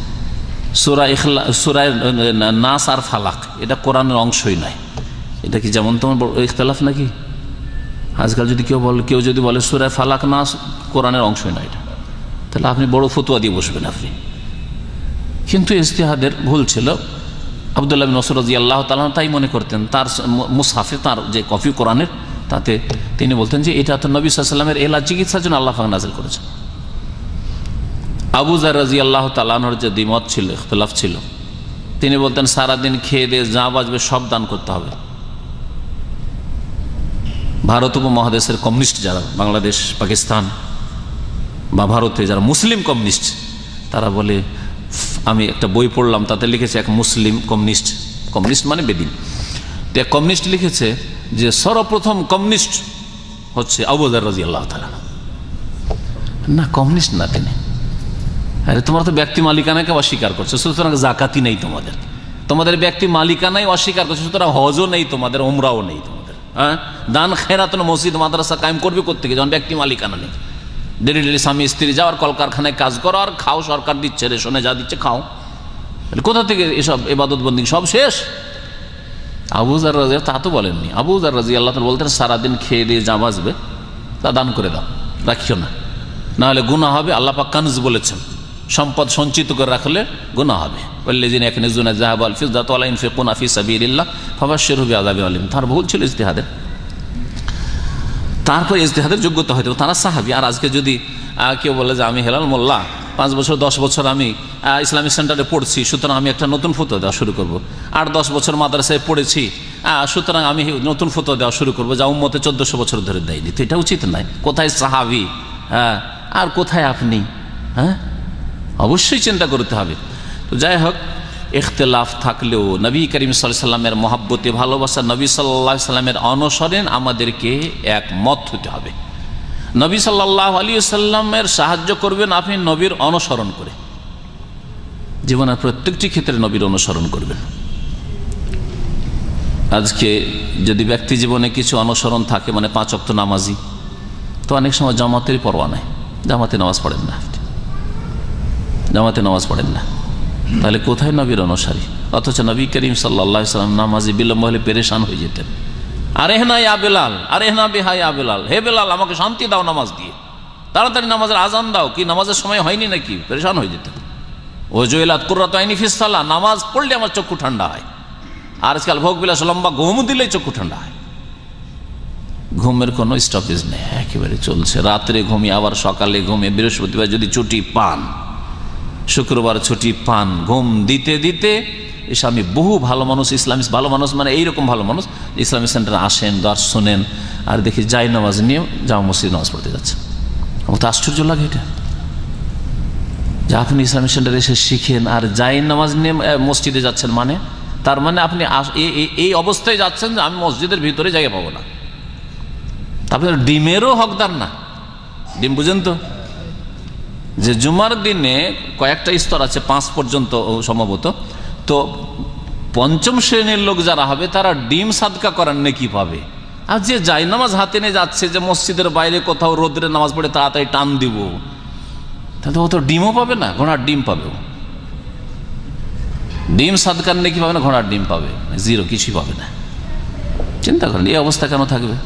সূরা নাস আর ফালাক এটা কোরআনের অংশই নয়। এটা কি যেমন তোমার বড় ইখতিলাফ নাকি? আজকাল যদি কেউ যদি বলে সূরা ফালাক নাস কোরআনের অংশই নয়, এটা তাহলে আপনি বড় ফতোয়া দিয়ে বসবেন আপনি। কিন্তু ইজতিহাদের ভুল ছিল। আব্দুল্লাহ বিন মাসউদ রাদিয়াল্লাহু তাআলা তাই মনে করতেন। তার মুসহাফে, তার যে কপি কোরআনের, তাতে তিনি বলতেন যে এটা তো নবী সাল্লাল্লাহু আলাইহি ওয়াসাল্লামের এলাজ চিকিৎসার জন্য আল্লাহ পাক নাযিল করেছেন। আবু যার রাদিয়াল্লাহু তাআলা আনহুর যে দ্বিমত ছিল, ইখতিলাফ ছিল, তিনি বলতেন সারাদিন খেয়ে দিয়ে যা বাঁচবে সব দান করতে হবে। ভারত উপমহাদেশের কমিউনিস্ট যারা, বাংলাদেশ, পাকিস্তান বা ভারতে যারা মুসলিম কমিউনিস্ট, তারা বলে আমি একটা বই পড়লাম, তাতে লিখেছে এক মুসলিম কমিউনিস্ট, কমিউনিস্ট মানে বেদিন, তো এক কমিউনিস্ট লিখেছে যে সর্বপ্রথম কমিউনিস্ট হচ্ছে আবু যর রাদিয়াল্লাহু তাআলা। না, কমিউনিস্ট না তিনি। আরে তোমরা তো ব্যক্তি মালিকানাকে অস্বীকার করছো, সুতরাং জাকাতি নেই তোমাদের, তোমাদের ব্যক্তি মালিকানাই অস্বীকার করছো, সুতরাং হজও নেই তোমাদের, ওমরাও নেই তোমাদের। হ্যাঁ, দান খেরাত মসজিদ মাদ্রাসা কায়েম করবে কোত্থেকে যখন ব্যক্তি মালিকানা নেই? ডেলি ডেলি স্বামী স্ত্রী যাওয়ার কলকারখানায় কাজ করো আর খাও, সরকার দিচ্ছে, রেশনে যা দিচ্ছে খাও, কোথা থেকে এসব ইবাদত বন্দি সব শেষ? আবু যর রাদিয়াল্লাহু তা তো বলেননি। আবু যর রাদিয়াল্লাহু তাআলা বলতেন সারাদিন খেয়ে দিয়ে যা বাঁচবে তা দান করে দাও, রাখিও না, নাহলে গুনাহ হবে। আল্লাহ পাক কানজ বলেছেন, সম্পদ সঞ্চিত করে রাখলে গুনাহ হবে। ওয়াল্লাযিনা ইয়াকনিজুনা যাহাব ওয়াল ফিদ্দাতা ওয়া লা ইউনফিকুনা ফি সাবিলিল্লাহ ফাবাশশিরহুম বিআযাবিন আলীম। তার ভুল ছিল ইজতিহাদের, তারপর ইজতিহাদের যোগ্যতা হয়তো তারা সাহাবী। আর আজকে যদি কেউ বলে যে আমি হেলাল মোল্লা, 5 বছর 10 বছর আমি ইসলামিক সেন্টারে পড়ছি, সুতরাং আমি একটা নতুন ফতোয়া দেওয়া শুরু করব। 8-10 বছর মাদ্রাসায় পড়েছি, সুতরাং আমি নতুন ফতোয়া দেওয়া শুরু করবো, যা উম্মতে 1400 বছর ধরে দেয়নি। তো এটা উচিত নয়। কোথায় সাহাবী, হ্যাঁ, আর কোথায় আপনি? হ্যাঁ, অবশ্যই চিন্তা করতে হবে। তো যাই হোক, ইখতিলাফ থাকলেও নবী করিম সাল্লাল্লাহু আলাইহি ওয়াসাল্লামের মহব্বতে ভালোবাসা, নবী সাল্লাল্লাহু আলাইহি ওয়াসাল্লামের অনুসরণ আমাদেরকে একমত হতে হবে। নবী সাল্লাল্লাহু আলাইহি ওয়াসাল্লামের সাহায্য করবেন আপনি নবীর অনুসরণ করে, জীবনের প্রত্যেকটি ক্ষেত্রে নবীর অনুসরণ করবেন। আজকে যদি ব্যক্তি জীবনে কিছু অনুসরণ থাকে, মানে 5 ওয়াক্ত নামাজি, তো অনেক সময় জামাতের পরোয়া নাই, জামাতে নামাজ পড়েন না, জামাতে নামাজ পড়েন না, তাহলে কোথায় নবীর অনুসারী? অথচ নবী করিম সাল্লাল্লাহু আলাইহি ওয়াসাল্লাম নামাজে বিলম্ব হলে পেরেশান হয়ে যেতেন। আরে না ইয়া বেলাল, আরে না বিহা ইয়া বেলাল, হে বেলাল আমাকে শান্তি দাও নামাজ দিয়ে, তাড়াতাড়ি নামাজের আজান দাও, কি নামাজের সময় হয়নি নাকি? পেরেশান হয়ে যেতেন। ও জুইলাত কুররাতু আইনি ফিস সালাহ, নামাজ পড়লে আমার চক্ষু ঠান্ডা হয়। আর আজকাল ভোগ বিলাস লম্বা ঘুম দিলেই চক্ষু ঠান্ডা হয়। ঘুমের কোনো স্টপেজ নেই, একেবারে চলছে। রাত্রে ঘুমিয়ে আবার সকালে ঘুমিয়ে, বৃহস্পতিবার যদি ছুটি পান, শুক্রবার ছুটি পান, ঘুম দিতে দিতে এসে আমি বহু ভালো মানুষ, ইসলামিক ভালো মানুষ মানে এইরকম ভালো মানুষ, ইসলামিক সেন্টারে আসেন, দর্শ শোনেন, আর দেখি জায় নামাজ নিয়ে জামা মসজিদ নামাজ পড়তে যাচ্ছে। আমার তো আশ্চর্য লাগে এটা, যে আপনি ইসলামিক সেন্টারে এসে শিখেন আর জায় নামাজ নিয়ে মসজিদে যাচ্ছেন, মানে তার মানে আপনি এই অবস্থায় যাচ্ছেন যে আমি মসজিদের ভিতরে জায়গা পাবো না। আপনার ডিমেরও হকদার না। ডিম বুঝেন তো, যে জুমার দিনে কয়েকটা স্তর আছে, 5 পর্যন্ত সম্ভবত, তো 5ম শ্রেণীর লোক যারা হবে তারা ডিম সাদকা করার নেকি পাবে। আর যে জায় নামাজ হাতে নিয়ে যাচ্ছে, যে মসজিদের বাইরে কোথাও রোদ্রে নামাজ পড়ে তাড়াতাড়ি টান দিব, তাহলে ও তো ডিমও পাবে না, ঘোড়ার ডিম পাবে। ডিম সাদকার নেকি পাবে না, ঘোড়ার ডিম পাবে, জিরো, কিছুই পাবে না। চিন্তা করেন এই অবস্থা কেন থাকবে?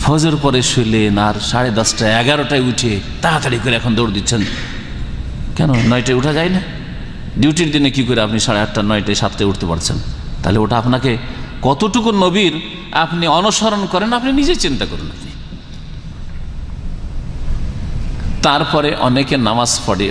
ফজর পরে শুইলেন আর 10:30 11টায় উঠে তাড়াতাড়ি করে এখন দৌড় দিচ্ছেন কেন? 9টায় উঠা যায় না? ডিউটির দিনে কি করে আপনি 8:30 9টায় 7টায় উঠতে পারছেন? তাহলে ওটা আপনাকে কতটুকু নবীর আপনি অনুসরণ করেন আপনি নিজে চিন্তা করুন। আপনি তারপরে অনেকে নামাজ পড়ে,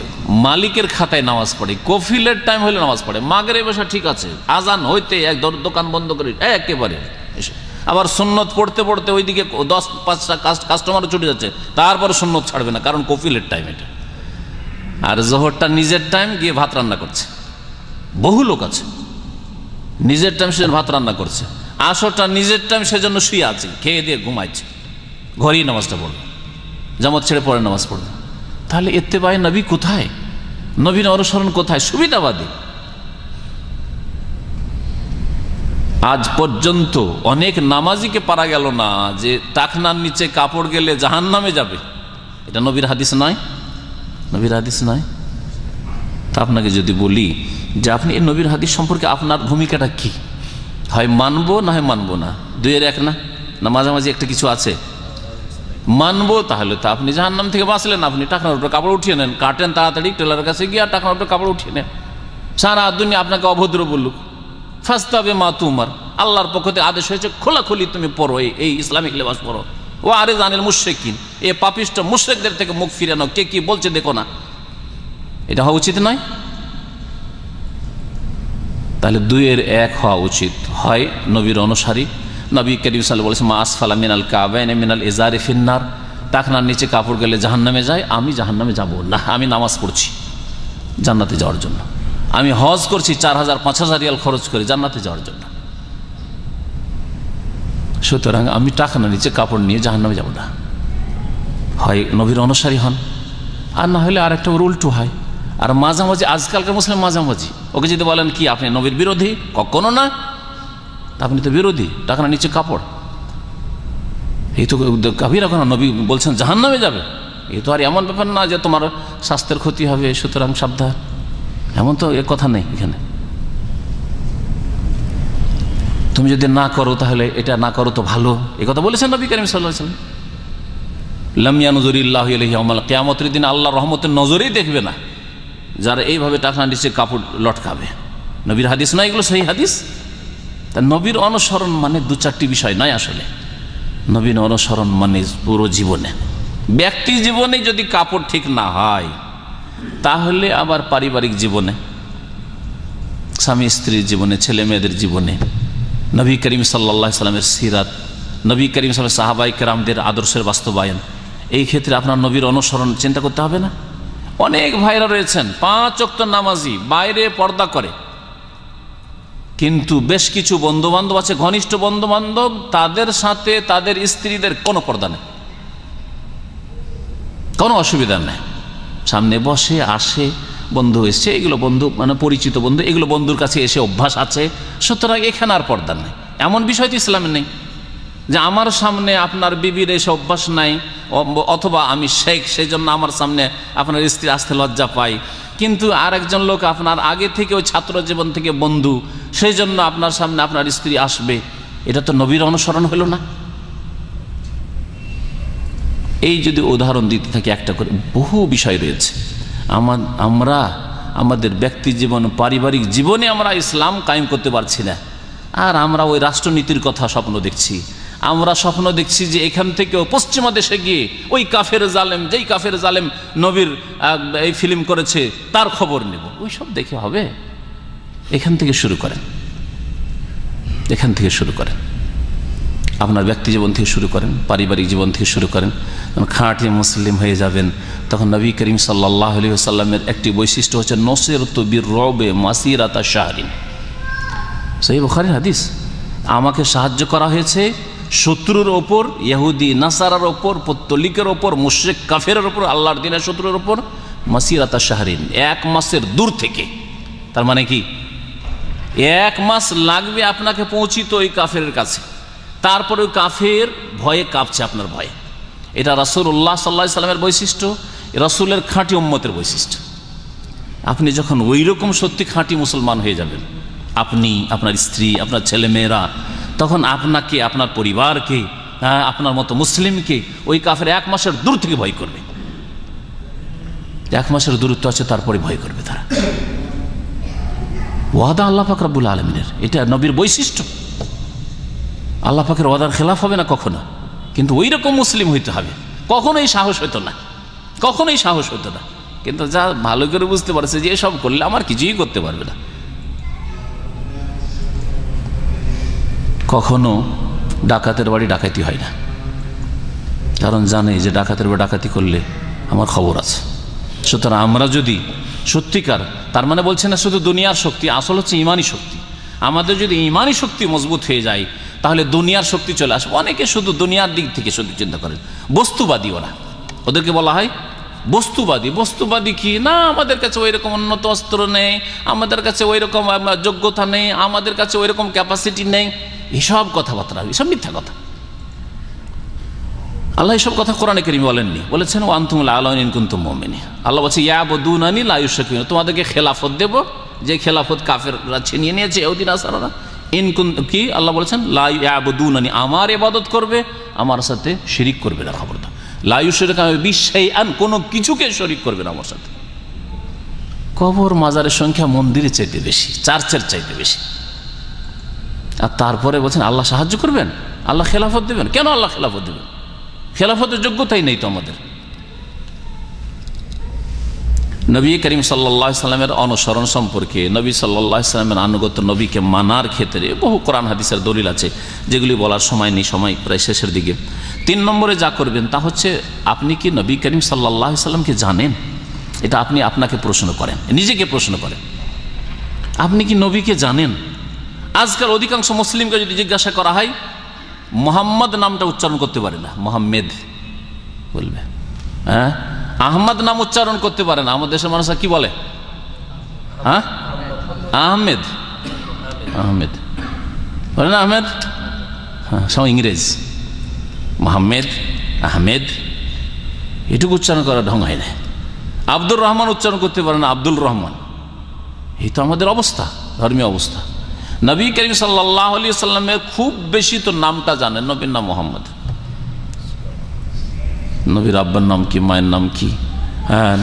মালিকের খাতায় নামাজ পড়ে, কফিলের টাইম হলে নামাজ পড়ে, মাগরিব এসা ঠিক আছে, আজান হইতে এক দোকান বন্ধ করে একেবারে এসে আবার সুন্নত পড়তে পড়তে ওইদিকে 10-5টা কাস্টমারও ছুটে যাচ্ছে, তারপরে সুন্নত ছাড়বে না, কারণ কফিলের টাইম এটা। আর জোহরটা নিজের টাইম, গিয়ে ভাত রান্না করছে। বহু লোক আছে নিজের টাইম সেজন্য ভাত রান্না করছে, আসরটা নিজের টাইম সেজন্য শুয়ে আছে, খেয়ে দিয়ে ঘুমাচ্ছে, ঘরেই নামাজটা পড়বে, জামাত ছেড়ে পরে নামাজ পড়বে। তাহলে ইত্তেবায়ে নবী কোথায়? নবীর অনুসরণ কোথায়? সুবিধাবাদী। আজ পর্যন্ত অনেক নামাজিকে পারা গেল না যে টাকনার নিচে কাপড় গেলে জাহান্নামে যাবে। এটা নবীর হাদিস নয়, নবীর হাদিস নয়। তা আপনাকে যদি বলি যে আপনি এই নবীর হাদিস সম্পর্কে আপনার ভূমিকাটা কি, হয় মানবো না হয় মানবো না, দুইয়ের এক না, না মাঝামাঝি একটা কিছু আছে? মানবো, তাহলে তো আপনি জাহান্নাম থেকে বাঁচলেন। আপনি টাকনার উপরে কাপড় উঠিয়ে নেন, কাটেন তাড়াতাড়ি টেলারের কাছে গিয়ে, আর টাকনার উপরে কাপড় উঠিয়ে নেন। সারা দুনিয়া আপনাকে অভদ্র বলুক, ফাস্তাবে মা তুমার, আল্লাহর পক্ষ থেকে আদেশ হয়েছে খোলাখুলি তুমি পড়ো, এই ইসলামিক লেবাস পড়ো। ও আরে জানিল মুশরিকিন, এ পাপিষ্ট মুশরিকদের থেকে মুখ ফিরে নাও, কে কি বলছে দেখো না। এটা হওয়া উচিত নয়? তাহলে দুইয়ের এক হওয়া উচিত, হয় নবীর অনুসারী। নবী করিম সাল্লাল্লাহু আলাইহি ওয়াসাল্লাম বলেছেন মা আসফালা মিনাল কাবাইনি মিনাল ইজারি ফিন্নার, টাকনার নিচে কাপড় গেলে জাহান্নামে যায়, আমি জাহান্নামে যাব না, আমি নামাজ পড়ছি। জান্নাতে যাওয়ার জন্য। আমি হজ করছি 4000 5000 রিয়াল খরচ করে জান্নাতে যাওয়ার জন্য। সুতরাং আমি টাকা না নিচে কাপড় নিয়ে জাহান্নামে যাব না। হয় নবীর অনুসারী হন, আর না হলে আর একটা ওর উল্টো হয়। আর মাঝামাঝি আজকালকার মুসলিম মাঝামাঝি, ওকে যদি বলেন কি আপনি নবীর বিরোধী, কখনো না, আপনি তো বিরোধী, টাকা না নিচে কাপড়, এই তো কাবিরা কোনো। নবী বলছেন জাহান্নামে যাবে, এই তো আর এমন ব্যাপার না যে তোমার স্বাস্থ্যের ক্ষতি হবে, সুতরাং সাবধান, এমন তো এ কথা নেই এখানে। তুমি যদি না করো তাহলে এটা না করো তো ভালো, এই কথা বলেছেন নবী করিম সাল্লাল্লাহু আলাইহি ওয়াসাল্লাম। লাম ইয়ানজুরিল্লাহু ইলাইহি ইয়াওমাল কিয়ামতের দিন আল্লাহর রহমতের নজরেই দেখবে না যারা এইভাবে টাকা নিচে কাপড় লটকাবে। নবীর হাদিস নয় এগুলো, সেই হাদিস। তা নবীর অনুসরণ মানে 2-4টি বিষয় নয় আসলে। নবীর অনুসরণ মানে পুরো জীবনে, ব্যক্তি জীবনে যদি কাপড় ঠিক না হয়, তাহলে আবার পারিবারিক জীবনে, স্বামী স্ত্রীর জীবনে, ছেলে মেয়েদের জীবনে, নবী করিম সাল্লাল্লাহু আলাইহি সাল্লামের সিরাত, নবী করিম সাল্লাল্লাহু সাহাবায়ে কেরামদের আদর্শের বাস্তবায়ন, এই ক্ষেত্রে আপনার নবীর অনুসরণ চিন্তা করতে হবে না? অনেক ভাইরা রয়েছেন 5 ওয়াক্ত নামাজি, বাইরে পর্দা করে, কিন্তু বেশ কিছু বন্ধু বান্ধব আছে, ঘনিষ্ঠ বন্ধু বান্ধব, তাদের সাথে তাদের স্ত্রীদের কোনো পর্দা নেই, কোনো অসুবিধা নেই। সামনে বসে আসে, বন্ধু এসছে, এগুলো বন্ধু মানে পরিচিত বন্ধু, এগুলো বন্ধুর কাছে এসে অভ্যাস আছে, সুতরাং এখানে আর পর্দা নেই। এমন বিষয় তো ইসলামে নেই যে আমার সামনে আপনার বিবির এসে অভ্যাস নাই, অথবা আমি শেখ সেই জন্য আমার সামনে আপনার স্ত্রী আসতে লজ্জা পাই, কিন্তু আর একজন লোক আপনার আগে থেকে ওই ছাত্র জীবন থেকে বন্ধু, সেই জন্য আপনার সামনে আপনার স্ত্রী আসবে। এটা তো নবীর অনুসরণ হলো না। এই যদি উদাহরণ দিতে থাকি একটা করে, বহু বিষয় রয়েছে। আমরা আমাদের ব্যক্তি জীবন, পারিবারিক জীবনে আমরা ইসলাম কায়েম করতে পারছি না, আর আমরা ওই রাষ্ট্রনীতির কথা স্বপ্ন দেখছি। আমরা স্বপ্ন দেখছি যে এখান থেকেও পশ্চিমা দেশে গিয়ে ওই কাফের জালেম, যেই কাফের জালেম নবীর এই ফিল্ম করেছে তার খবর নেব। ওই সব দেখে হবে? এখান থেকে শুরু করেন, এখান থেকে শুরু করেন, আপনার ব্যক্তি জীবন থেকে শুরু করেন, পারিবারিক জীবন থেকে শুরু করেন। খাঁটি মুসলিম হয়ে যাবেন, তখন নবী করিম সাল্লাল্লাহু আলাইহি ওয়াসাল্লামের একটি বৈশিষ্ট্য হচ্ছে নসিরতু বির-রুবে মাসিরাতা শাহরিন। সহিহ বুখারীর হাদিস, আমাকে সাহায্য করা হয়েছে শত্রুর ওপর, ইহুদি নাসারার ওপর, পত্তলিকের ওপর, মুশরিক কাফেরের ওপর, আল্লাহর দ্বীনের শত্রুর ওপর মাসিরাতা শাহরিন, 1 মাসের দূর থেকে। তার মানে কি 1 মাস লাগবে আপনাকে পৌঁছিত ওই কাফেরের কাছে, তারপরে ওই কাফের ভয়ে কাঁপছে আপনার ভয়ে। এটা রাসূলুল্লাহ সাল্লাল্লাহু আলাইহি সাল্লামের বৈশিষ্ট্য, রাসূলের খাঁটি উম্মতের বৈশিষ্ট্য। আপনি যখন ওই রকম সত্যি খাঁটি মুসলমান হয়ে যাবেন, আপনি, আপনার স্ত্রী, আপনার ছেলে মেয়েরা, তখন আপনাকে, আপনার পরিবারকে, আপনার মতো মুসলিমকে ওই কাফের 1 মাসের দূর থেকে ভয় করবে। 1 মাসের দূরত্ব আছে, তারপরে ভয় করবে তারা। ওয়াদা আল্লাহ পাক রব্বুল আলামিনের, এটা নবীর বৈশিষ্ট্য। আল্লাহ পাকের ওয়াদার খেলাফ হবে না কখনো, কিন্তু ওই রকম মুসলিম হইতে হবে। কখনোই সাহস হইতো না, কখনোই সাহস হইতো না, কিন্তু যা ভালো করে বুঝতে পারছে যে এসব করলে আমার কিছুই করতে পারবে না। কখনো ডাকাতের বাড়ি ডাকাতি হয় না, কারণ জানে যে ডাকাতের বাড়ি ডাকাতি করলে আমার খবর আছে। সুতরাং আমরা যদি সত্যিকার, তার মানে বলছে না শুধু দুনিয়ার শক্তি, আসল হচ্ছে ইমানি শক্তি। আমাদের যদি ইমানি শক্তি মজবুত হয়ে যায়, তাহলে দুনিয়ার শক্তি চলে আসবে। অনেকে শুধু দুনিয়ার দিক থেকে শুধু চিন্তা করেন, বস্তুবাদী ওরা, ওদেরকে বলা হয় বস্তুবাদী। বস্তুবাদী কি না, আমাদের কাছে ওই রকম উন্নত অস্ত্র নেই, আমাদের কাছে ওই রকম যোগ্যতা নেই, আমাদের কাছে ওই রকম ক্যাপাসিটি নেই, এসব কথাবার্তা, এসব মিথ্যা কথা। আল্লাহ এসব কথা কোরআনে কারীমে বলেননি, বলেছেন ওয়া আনতুমুল আ'লাউনা ইন কুনতুম মুমিনিন। আল্লাহ বলছে ইয়াবুদুনানি লা ইউশরিকুন, তোমাদেরকে খেলাফত দেব, যে খেলাফত কাফেররা ছিনিয়ে নিয়েছে, ইহুদি নাসারারা। ইন কুনতুম কি আল্লাহ বলেছেন, লা ইয়াবুদুনানি, আমার ইবাদত করবে, আমার সাথে শিরিক করবে না। খবরদার, লা ইউশরিকুনা বিশাইআন, কোনো কিছুকে শরীক করবে না আমার সাথে। কবর মাজারের সংখ্যা মন্দিরের চাইতে বেশি, চার্চের চাইতে বেশি, আর তারপরে বলছেন আল্লাহ সাহায্য করবেন, আল্লাহ খেলাফত দেবেন। কেন আল্লাহ খেলাফত দেবেন? খেলাফতের যোগ্যতাই নেই তো আমাদের। নবী করিম সাল্লাল্লাহু আলাইহি সাল্লামের অনুসরণ সম্পর্কে, নবী সাল্লাল্লাহু আলাইহি সাল্লামের আনুগত্য, নবীকে মানার ক্ষেত্রে বহু কোরআন হাদিসের দলিল আছে, যেগুলি বলার সময় নেই, সময় প্রায় শেষের দিকে। 3 নম্বরে যা করবেন তা হচ্ছে, আপনি কি নবী করিম সাল্লাল্লাহু আলাইহি সাল্লামকে জানেন? এটা আপনি আপনাকে প্রশ্ন করেন, নিজেকে প্রশ্ন করেন, আপনি কি নবীকে জানেন? আজকাল অধিকাংশ মুসলিমকে যদি জিজ্ঞাসা করা হয়, মোহাম্মদ নামটা উচ্চারণ করতে পারে না, মোহাম্মেদ বলবে। হ্যাঁ, আহমদ নাম উচ্চারণ করতে পারে না। আমাদের দেশের মানুষরা কি বলে? হ্যাঁ, আহমেদ, আহমেদ বলে না, আহমেদ। হ্যাঁ, সব ইংরেজ। মোহাম্মেদ, আহমেদ, এটুকু উচ্চারণ করার ঢং হয় না। আব্দুর রহমান উচ্চারণ করতে পারে না, আব্দুল রহমান। এই তো আমাদের অবস্থা, ধর্মীয় অবস্থা। নবী করিম সাল্লাল্লাহু আলাইহি সাল্লামের খুব বেশি তো নামটা জানেন, নবীর নাম মোহাম্মদ। নবীর আব্বার নাম কি, মায়ের নাম কি, হ্যাঁ,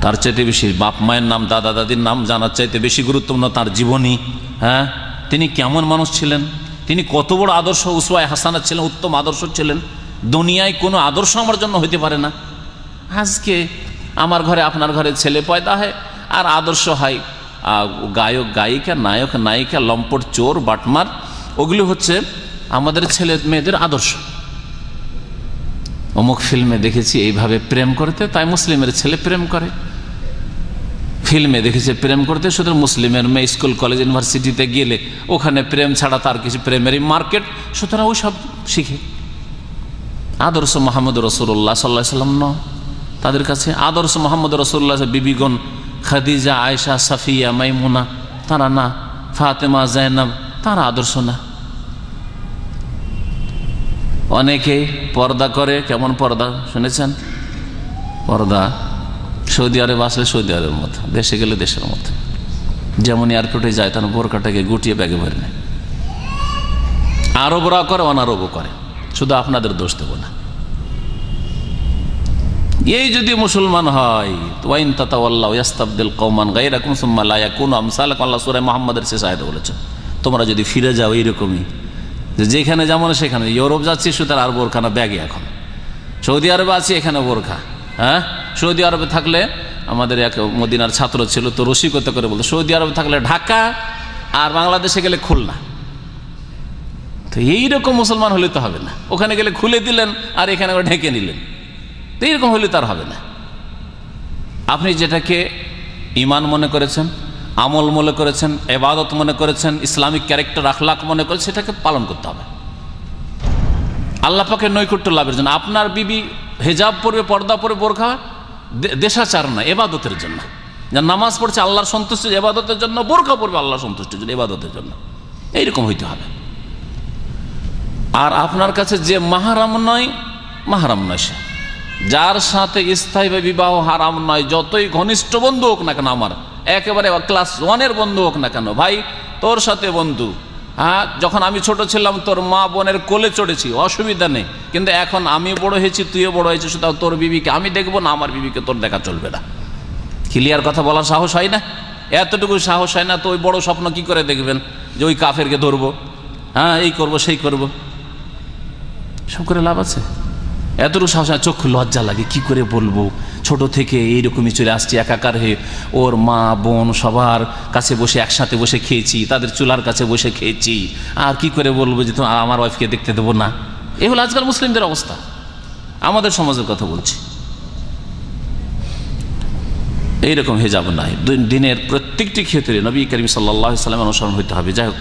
তার চাইতে বেশি বাপ মায়ের নাম, দাদা দাদির নাম জানার চাইতে বেশি গুরুত্বপূর্ণ তার জীবনী। হ্যাঁ, তিনি কেমন মানুষ ছিলেন, তিনি কত বড় আদর্শ উসওয়ায়ে হাসানা ছিলেন, উত্তম আদর্শ ছিলেন। দুনিয়ায় কোনো আদর্শ আমার জন্য হইতে পারে না। আজকে আমার ঘরে আপনার ঘরে ছেলে পয়দা হয় আর আদর্শ হয় গায়ক গায়িকা, নায়ক নায়িকা, লম্পট, চোর, বাটমার, ওগুলো হচ্ছে আমাদের ছেলে মেয়েদের আদর্শ। অমুক ফিল্মে দেখেছি এইভাবে প্রেম করতে, তাই মুসলিমের ছেলে প্রেম করে। ফিল্মে দেখেছে প্রেম করতে, সুতরাং মুসলিমের মেয়ে স্কুল কলেজ ইউনিভার্সিটিতে গেলে ওখানে প্রেম ছাড়া তার কিছু প্রেমেরই মার্কেট, সুতরাং ওই সব শিখে। আদর্শ মোহাম্মদ রসুল্লাহ সাল্লাল্লাহু আলাইহি সাল্লাম নয় তাদের কাছে। আদর্শ মোহাম্মদ রসুল্লাহ বিবিগণ খাদিজা, আয়েশা, সাফিয়া, মাইমুনা, তারা না। ফাতেমা, জাইনাব, তারা আদর্শ না। অনেকে পর্দা করে। কেমন পর্দা শুনেছেন? পর্দা সৌদি আরব আসলে সৌদি আরবের মতো, দেশে গেলে দেশের মতো। যেমন এয়ারপোর্টে যায় তখন বোরকাটাকে গুটিয়ে ব্যাগে ভরে নেয়। আরবরা করে, অনারবও করে, শুধু আপনাদের দোষ দেব না। এই যদি মুসলমান হয়, ওয়াইন তাতাওয়াল্লাউ ইয়াস্তাবদিল কওমান গায়রাকুম সুম্মা লা ইয়াকুনু আমসালাকুম, আল্লাহ সূরা মুহাম্মাদের শেষ আয়াতে বলেছেন, তোমরা যদি ফিরে যাও এইরকমই, যেখানে যেমন সেখানে। ইউরোপ যাচ্ছি সুতরাং আর বোরখা না ব্যাগে, এখন সৌদি আরবে আছি এখানে বোরখা। হ্যাঁ, সৌদি আরবে থাকলে আমাদের এক মদিনার ছাত্র ছিল, তো রসিকতা করে বলতো সৌদি আরবে থাকলে ঢাকা আর বাংলাদেশে গেলে খুলনা। তো এইরকম মুসলমান হলে তো হবে না, ওখানে গেলে খুলে দিলেন আর এখানে ঢেকে নিলেন, তো এইরকম হলে তার হবে না। আপনি যেটাকে ইমান মনে করেছেন, আমল মনে করেছেন, ইবাদত মনে করেছেন, ইসলামিক ক্যারেক্টার আখলাক মনে করেছেন, সেটাকে পালন করতে হবে আল্লাহ পাকের নৈকট্য লাভের জন্য। আপনার বিবি হেজাব পরবে, পর্দা পরে, বোরখা দেশাচার না, ইবাদতের জন্য। যার নামাজ পড়ছে আল্লাহর সন্তুষ্টি ইবাদতের জন্য, বোরখা পড়বে আল্লাহর সন্তুষ্টির জন্য, ইবাদতের জন্য। এইরকম হইতে হবে। আর আপনার কাছে যে মাহরাম নয়, মাহরাম নয় সে, যার সাথে স্থায়ী বিবাহ হারাম নয়, যতই ঘনিষ্ঠ বন্ধু হোক না কেন, আমার একেবারে ক্লাস 1-এর বন্ধু হোক না কেন, ভাই তোর সাথে বন্ধু। হ্যাঁ, যখন আমি ছোট ছিলাম তোর মা বোনের কোলে চড়েছি, অসুবিধা নেই, কিন্তু এখন আমি বড় হয়েছি, তুইও বড় হয়েছিস, সুতরাং তোর বিবিকে আমি দেখবো না, আমার বিবিকে তোর দেখা চলবে না। ক্লিয়ার কথা বলার সাহস হয় না? এতটুকু সাহস হয় না তো ওই বড় স্বপ্ন কি করে দেখবেন যে ওই কাফেরকে ধরবো, হ্যাঁ এই করব সেই করব, সব করে লাভ আছে? এতটুকু সাহস, চোখ লজ্জা লাগে, কি করে বলবো, ছোট থেকে এইরকমই চলে আসছি একাকার হয়ে। ওর মা বোন সবার কাছে বসে একসাথে বসে খেয়েছি, তাদের চুলার কাছে বসে খেয়েছি, আর কি করে বলবো যে তোমার আমার ওয়াইফকে দেখতে দেবো না? এই হলো আজকাল মুসলিমদের অবস্থা, আমাদের সমাজের কথা বলছি। এইরকম হিজাব নাই। দিনের প্রত্যেকটি ক্ষেত্রে নবী করিম সাল্লাল্লাহু আলাইহি সাল্লামের অনুসরণ হইতে হবে। যাই হোক,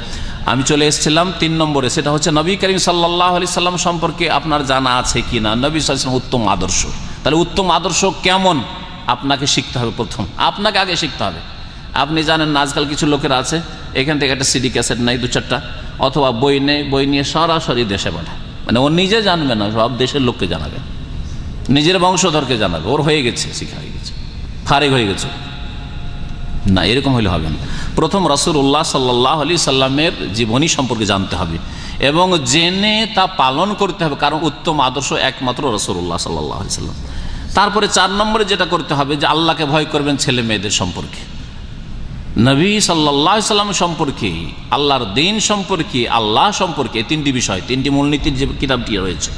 আমি চলে এসেছিলাম 3 নম্বরে, সেটা হচ্ছে নবী করিম সাল্লাল্লাহু আলাইহি সাল্লাম সম্পর্কে আপনার জানা আছে কি না। নবী সাল্লাল্লাহু আলাইহি সাল্লাম উত্তম আদর্শ, তাহলে উত্তম আদর্শ কেমন আপনাকে শিখতে হবে। প্রথম আপনাকে আগে শিখতে হবে। আপনি জানেন না আজকাল কিছু লোকের আছে, এখান থেকে একটা সিডি ক্যাসেট নেই 2-4টা, অথবা বই নেই, বই নিয়ে সরাসরি দেশে পাঠায়। মানে ও নিজে জানবে না, সব দেশের লোককে জানাবে, নিজের বংশধরকে জানাবে, ওর হয়ে গেছে, শিখা হয়ে গেছে, ফারিগ হয়ে গেছে। না, এরকম হলে হবে না। প্রথম রাসূলুল্লাহ সাল্লাল্লাহু আলাইহি সাল্লামের জীবনী সম্পর্কে জানতে হবে এবং জেনে তা পালন করতে হবে, কারণ উত্তম আদর্শ একমাত্র রাসূলুল্লাহ সাল্লাল্লাহু আলাইহি সাল্লাম। তারপরে 4 নম্বরে যেটা করতে হবে যে আল্লাহকে ভয় করবেন ছেলে মেয়েদের সম্পর্কে, নবী সাল্লাল্লাহু আলাইহি সাল্লাম সম্পর্কে, আল্লাহর দ্বীন সম্পর্কে, আল্লাহ সম্পর্কে, 3টি বিষয়, 3টি মূলনীতির যে কিতাবটি রয়েছে,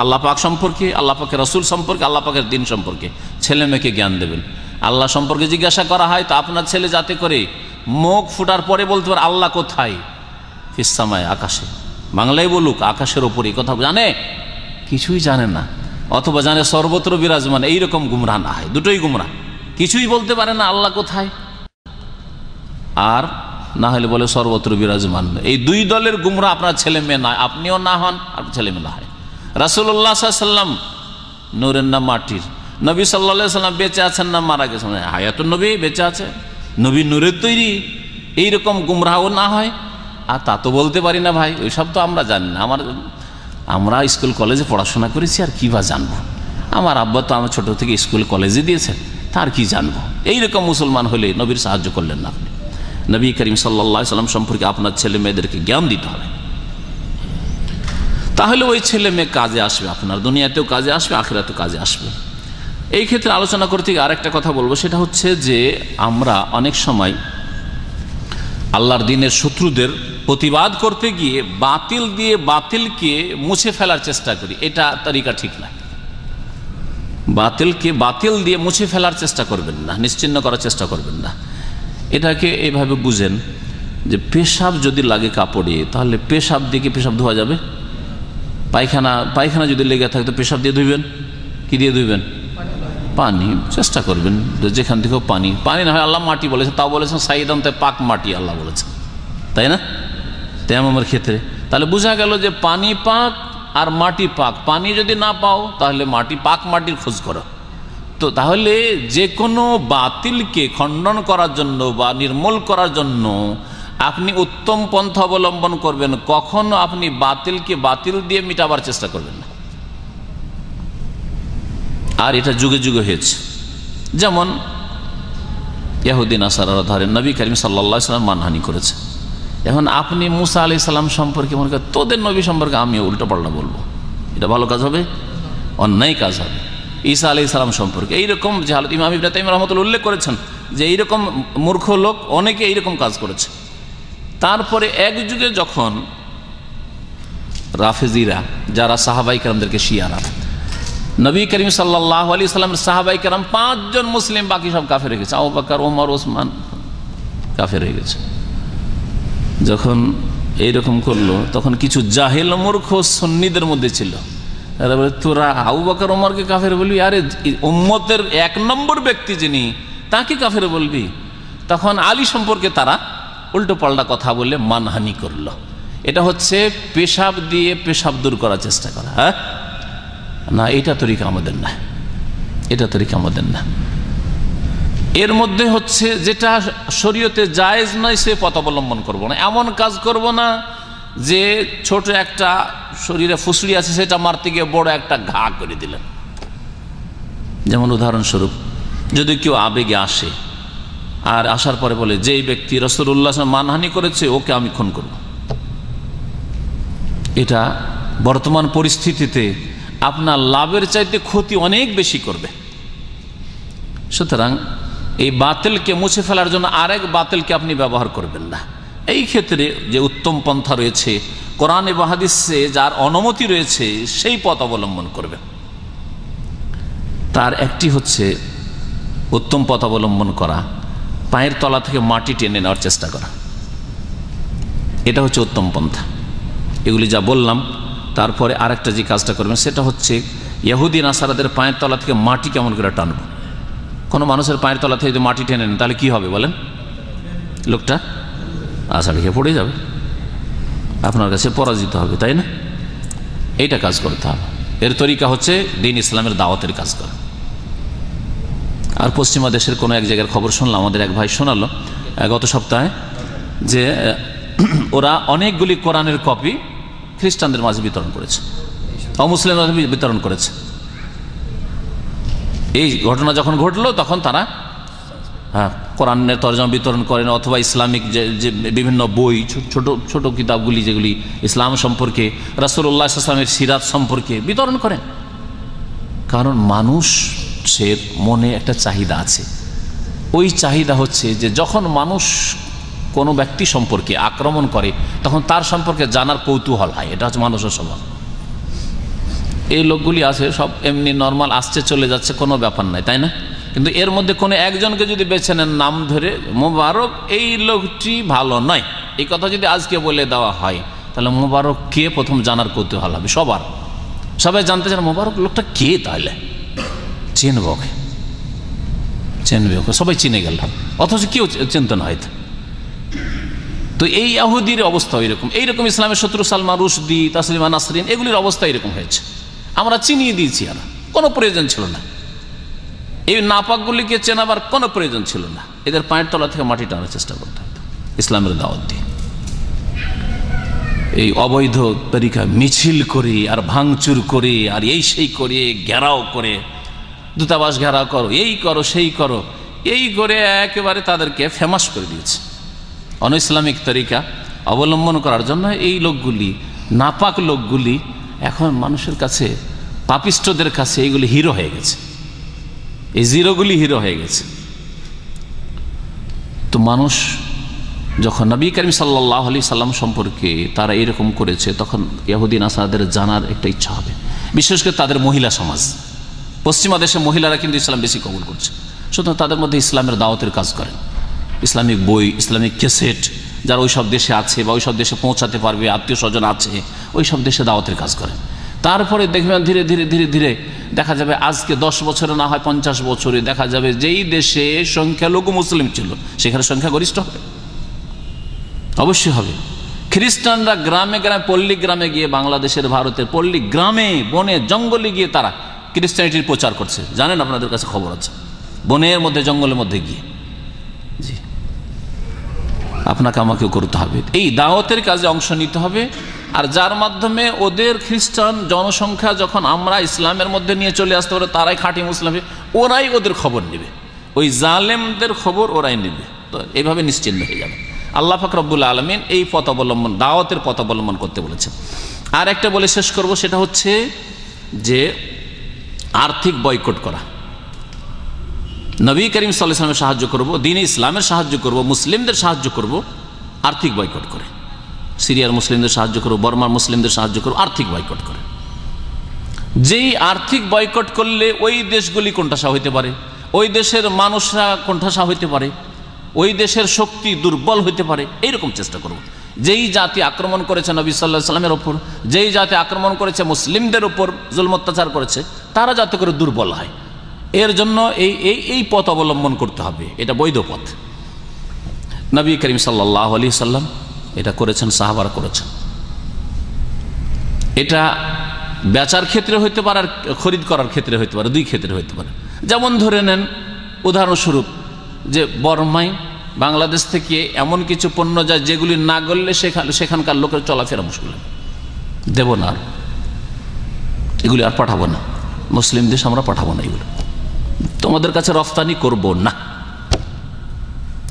আল্লাহ পাক সম্পর্কে, আল্লাহ পাকের রাসূল সম্পর্কে, আল্লাহ পাকের দ্বীন সম্পর্কে ছেলে মেয়েকে জ্ঞান দেবেন। আল্লাহ সম্পর্কে জিজ্ঞাসা করা হয় তো আপনার ছেলে যাতে করে মুখ ফুটার পরে বলতে পারে আল্লাহ কোথায়, ফিস সামায়, আকাশে। বাংলায় বলুক আকাশের ওপরে, কথা জানে? কিছুই জানে না, অথবা জানে সর্বত্র বিরাজমান। এইরকম গুমরাহ না হয়, দুটোই গুমরাহ। কিছুই বলতে পারে না আল্লাহ কোথায়, আর না হলে বলে সর্বত্র বিরাজমান। এই দুই দলের গুমরা আপনার ছেলে মেয়ে না, আপনিও না হন আর ছেলে মেয়ে না হয়। রাসূলুল্লাহ সাল্লাল্লাহু আলাইহি ওয়াসাল্লাম নূরের না মাটির? নবী সাল্লাল্লাহু আলাইহি ওয়াসাল্লাম বেঁচে আছেন না মারা গেছেন? হায়াতুন নবী বেঁচে আছে, নবী নূরের তৈরি। এইরকম গুমরাহও না হয়। আর তা তো বলতে পারি না ভাই, ওইসব তো আমরা জানি না। আমরা স্কুল কলেজে পড়াশোনা করেছি, আর কি বা জানবো? আমার আব্বা তো আমার ছোট থেকে স্কুল কলেজে দিয়েছেন, তার কি জানবো? এইরকম মুসলমান হলে নবীর সাহায্য করলেন না আপনি। নবী করিম সাল্লাল্লাহু আলাইহি ওয়াসাল্লাম সম্পর্কে আপনার ছেলে মেয়েদেরকে জ্ঞান দিতে হবে, তাহলে ওই ছেলে মেয়ে কাজে আসবে, আপনার দুনিয়াতেও কাজে আসবে, আখিরাতেও কাজে আসবে। এই ক্ষেত্রে আলোচনা করতে গিয়ে আরেকটা কথা বলবো, সেটা হচ্ছে যে আমরা অনেক সময় আল্লাহর দ্বীনের শত্রুদের প্রতিবাদ করতে গিয়ে বাতিল দিয়ে বাতিলকে মুছে ফেলার চেষ্টা করি। এটা তরিকা ঠিক না। বাতিলকে বাতিল দিয়ে মুছে ফেলার চেষ্টা করবেন না, নিশ্চিহ্ন করার চেষ্টা করবেন না। এটাকে এইভাবে বুঝেন যে পেশাব যদি লাগে কাপড়ে, তাহলে পেশাব দিয়ে কি পেশাব ধোয়া যাবে? পায়খানা যদি লেগে থাকে তো পেশাব দিয়ে ধুইবেন, কি দিয়ে ধুইবেন? পানি। চেষ্টা করবেন যেখান থেকেও পানি না হয়, আল্লাহ মাটি বলেছেন, তাও বলেছেন সাইদান্তে পাক মাটি আল্লাহ বলেছেন, তাই না? তায়াম্মুমের ক্ষেত্রে তাহলে বোঝা গেল যে পানি পাক আর মাটি পাক। পানি যদি না পাও তাহলে পাক মাটির খোঁজ করো। তো তাহলে যে কোনো বাতিলকে খণ্ডন করার জন্য বা নির্মূল করার জন্য আপনি উত্তম পন্থা অবলম্বন করবেন, কখনো আপনি বাতিলকে বাতিল দিয়ে মিটাবার চেষ্টা করবেন না। আর এটা যুগে যুগে হয়েছে। যেমন ইহুদি নাসারারা ধরেন নবী করিম সাল্লাল্লাহু আলাইহি ওয়াসাল্লাম মানহানি করেছে। এখন আপনি মুসা আলাইহিস সালাম সম্পর্কে মনে করেন তোদের নবী সম্পর্কে আমি উল্টোপাল্টা বলবো, এটা ভালো কাজ হবে? অন্যায় কাজ হবে। ঈসা আলাইহিস সালাম সম্পর্কে এইরকম যে হালত ইমাম ইবনে তাইমিয়া রাহমাতুল্লাহ উল্লেখ করেছেন যে এইরকম মূর্খ লোক অনেকে এইরকম কাজ করেছে। তারপরে এক যুগে যখন রাফেজিরা, যারা সাহাবাই কেরামদেরকে শিয়ারা, নবী করিম সাল্লাল্লাহু আলাইহি ওয়াসাল্লামের সাহাবাই কেরাম 5 জন মুসলিম, বাকি সব কাফের হয়ে গেছে। আবু বকর, ওমর, ওসমান কাফের হয়ে গেছে। যখন এইরকম করলো তখন কিছু জাহেল মূর্খ সুন্নিদের মধ্যে ছিল, এরা বলে তোরা আবু বকর ওমরকে কাফের বলবি? আরে উম্মতের 1 নম্বর ব্যক্তি যিনি, তাকে কাফের বলবি? তখন আলী সম্পর্কে তারা উল্টো পাল্টা কথা বলে মানহানি করলো। এটা হচ্ছে পেশাব দিয়ে পেশাব দূর করার চেষ্টা করা। হ্যাঁ না, এটা তরিকা আমাদের না, এটা তরিকা আমাদের না। এর মধ্যে হচ্ছে যেটা শরীয়তে জায়েজ নয় সে পথ অবলম্বন করবো না। এমন কাজ করব না যে ছোট একটা শরীরে ফুসড়ি আছে সেটা মারতে গিয়ে বড় একটা ঘা করে দিলেন। যেমন উদাহরণস্বরূপ যদি কেউ আবেগে আসে আর আসার পরে বলে যে এই ব্যক্তি রাসূলুল্লাহ মানহানি করেছে ওকে আমি খুন করব, এটা বর্তমান পরিস্থিতিতে আপনার লাভের চাইতে ক্ষতি অনেক বেশি করবে। সুতরাং এই বাতিলকে মুছে ফেলার জন্য আরেক বাতিলকে আপনি ব্যবহার করবেন না। এই ক্ষেত্রে যে উত্তম পন্থা রয়েছে, কোরআন এবং হাদিসে যার অনুমতি রয়েছে সেই পথ অবলম্বন করবেন। তার একটি হচ্ছে উত্তম পথ অবলম্বন করা, পায়ের তলা থেকে মাটি টেনে নেওয়ার চেষ্টা করা, এটা হচ্ছে উত্তম পন্থা। এগুলি যা বললাম, তারপরে আরেকটা যে কাজটা করবেন সেটা হচ্ছে ইহুদি নাসারাদের পায়ের তলা থেকে মাটি কেমন করে টানবো। কোনো মানুষের পায়ের তলা থেকে যদি মাটি টেনে নেন তাহলে কি হবে বলেন? লোকটা আষাঢ় খেয়ে পড়ে যাবে, আপনার কাছে পরাজিত হবে, তাই না? এইটা কাজ করতে হবে। এর তরিকা হচ্ছে দ্বীন ইসলামের দাওয়াতের কাজ করা। আর পশ্চিমা দেশের কোনো এক জায়গার খবর শুনলাম, আমাদের এক ভাই শোনালো গত সপ্তাহে, যে ওরা অনেকগুলি কোরআনের কপি খ্রিস্টানদের মাঝে বিতরণ করেছে, অমুসলিমদের মাঝে বিতরণ করেছে। এই ঘটনা যখন ঘটলো তখন তারা কোরআনের তরজমা বিতরণ করেন, অথবা ইসলামিক যে বিভিন্ন বই, ছোট ছোট কিতাবগুলি যেগুলি ইসলাম সম্পর্কে, রাসূলুল্লাহ সাল্লাল্লাহু আলাইহি ওয়াসাল্লামের সিরাত সম্পর্কে বিতরণ করেন। কারণ মানুষের মনে একটা চাহিদা আছে। ওই চাহিদা হচ্ছে যে যখন মানুষ কোনো ব্যক্তি সম্পর্কে আক্রমণ করে তখন তার সম্পর্কে জানার কৌতূহল হয়। এটা হচ্ছে মানুষের স্বভাব। এই লোকগুলি আছে সব এমনি নর্মাল আসছে চলে যাচ্ছে, কোনো ব্যাপার নাই, তাই না? কিন্তু এর মধ্যে কোনো একজনকে যদি বেছে নেন নাম ধরে, মোবারক এই লোকটি ভালো নয়, এই কথা যদি আজকে বলে দেওয়া হয় তাহলে মোবারক কে প্রথম জানার কৌতূহল হবে সবার। সবাই জানতে চান মোবারক লোকটা কে, তাহলে চিনবে, সবাই চিনে গেল, অথচ কেউ চিনত না হয়তো। তো এই ইহুদির অবস্থা এরকম। এইরকম ইসলামের শত্রু সালমান রুশদি, তাসলিমা নাসরিন, এগুলির অবস্থা এরকম হয়েছে। আমরা চিনিয়ে দিয়েছি, আর কোনো প্রয়োজন ছিল না, এই নাপাকগুলিকে চেনাবার কোনো প্রয়োজন ছিল না। এদের পায়ের তলা থেকে মাটি টানার চেষ্টা করতে হতো ইসলামের দাওয়াত দিয়ে। এই অবৈধ তরিকা মিছিল করে আর ভাঙচুর করে আর এই সেই করে ঘেরাও করে, দূতাবাস ঘেরাও করো, এই করো সেই করো, এই করে একেবারে তাদেরকে ফেমাস করে দিয়েছে। অন ইসলামিক তরিকা অবলম্বন করার জন্য এই লোকগুলি, নাপাক লোকগুলি এখন মানুষের কাছে, পাপিষ্টদের কাছে এইগুলি হিরো হয়ে গেছে, এই জিরোগুলি হিরো হয়ে গেছে। তো মানুষ যখন নবী করিম সাল্লাল্লাহু আলাইহি সাল্লাম সম্পর্কে তারা এরকম করেছে, তখন ইহুদি নাসারাদের জানার একটা ইচ্ছা হবে, বিশেষ করে তাদের মহিলা সমাজ। পশ্চিমা দেশে মহিলারা কিন্তু ইসলাম বেশি কবুল করছে, সুতরাং তাদের মধ্যে ইসলামের দাওয়াতের কাজ করেন, ইসলামিক বই, ইসলামিক ক্যাসেট যারা ওই সব দেশে আছে বা ওই সব দেশে পৌঁছাতে পারবে, আত্মীয় স্বজন আছে, ওই সব দেশে দাওয়াতের কাজ করেন। তারপরে দেখবেন ধীরে ধীরে ধীরে ধীরে দেখা যাবে আজকে 10 বছরে না হয় 50 বছরে দেখা যাবে যেই দেশে সংখ্যালঘু মুসলিম ছিল সেখানে সংখ্যাগরিষ্ঠ হবে, অবশ্যই হবে। খ্রিস্টানরা গ্রামে গ্রামে, পল্লী গ্রামে গিয়ে, বাংলাদেশের ভারতের পল্লী গ্রামে বনে জঙ্গলে গিয়ে তারা ক্রিশ্চিয়ানিটির প্রচার করছে, জানেন, আপনাদের কাছে খবর আছে, বনের মধ্যে জঙ্গলের মধ্যে গিয়ে। জি, আপনাকে আমাকেও করতে হবে, এই দাওয়াতের কাজে অংশ নিতে হবে। আর যার মাধ্যমে ওদের খ্রিস্টান জনসংখ্যা যখন আমরা ইসলামের মধ্যে নিয়ে চলে আসতে পারে, তারাই খাঁটি মুসলিম, ওরাই ওদের খবর নেবে, ওই জালেমদের খবর ওরাই নেবে। তো এইভাবে নিশ্চিন্ন হয়ে যাবে। আল্লাহ পাক রব্বুল আলামিন এই পথ অবলম্বন, দাওয়াতের পথ অবলম্বন করতে বলেছেন। আর একটা বলে শেষ করব, সেটা হচ্ছে যে আর্থিক বয়কট করা। নবী করিম সাল্লাল্লাহু আলাইহি ওয়াসাল্লামের সাহায্য করব, দ্বীনে ইসলামের সাহায্য করব, মুসলিমদের সাহায্য করব আর্থিক বয়কট করে। সিরিয়ার মুসলিমদের সাহায্য করব, বর্মার মুসলিমদের সাহায্য করব আর্থিক বয়কট করে। যেই আর্থিক বয়কট করলে ওই দেশগুলি কোণঠাসা হইতে পারে, ওই দেশের মানুষরা কোণঠাসা হইতে পারে, ওই দেশের শক্তি দুর্বল হইতে পারে, এইরকম চেষ্টা করব। যেই জাতি আক্রমণ করেছে নবী সাল্লাল্লাহু আলাইহি ওয়াসাল্লামের ওপর, যেই জাতি আক্রমণ করেছে মুসলিমদের উপর, জুলম অত্যাচার করেছে, তারা যাতে করে দুর্বল হয়, এর জন্য এই পথ অবলম্বন করতে হবে। এটা বৈধ পথ। নবী করিম সাল্লাল্লাহু আলাইহি ওয়াসাল্লাম এটা করেছেন, সাহাবারা করেছেন। এটা বেচার ক্ষেত্রে হইতে পারে আর খরিদ করার ক্ষেত্রে হইতে পারে, দুই ক্ষেত্রে হইতে পারে। যেমন ধরে নেন উদাহরণস্বরূপ যে বর্মায় বাংলাদেশ থেকে এমন কিছু পণ্য যায় যেগুলি না গড়লে সেখানকার লোকের চলাফেরা মুশকিল, দেব না, এগুলি আর পাঠাবো না, মুসলিম দেশ আমরা পাঠাবো না, এগুলো তোমাদের কাছে রফতানি করব না,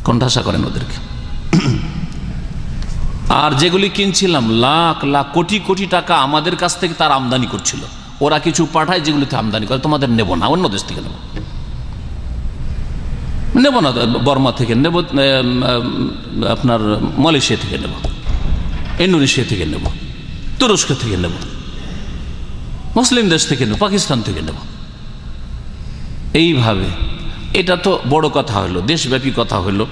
কোণঠাসা করেন ওদেরকে। আর যেগুলি কিনছিলাম লাখ লাখ কোটি কোটি টাকা আমাদের কাছ থেকে তার আমদানি করছিল, ওরা কিছু পাঠায় যেগুলিতে আমদানি করে, তোমাদের নেব না, অন্য দেশ থেকে নেব না, বর্মা থেকে নেব, আপনার মালয়েশিয়া থেকে নেব, ইন্দোনেশিয়া থেকে নেব, তুরস্ক থেকে নেব, মুসলিম দেশ থেকে নেব, পাকিস্তান থেকে নেব। এইভাবে এটা তো বড় কথা হলো, দেশব্যাপী কথা হলো,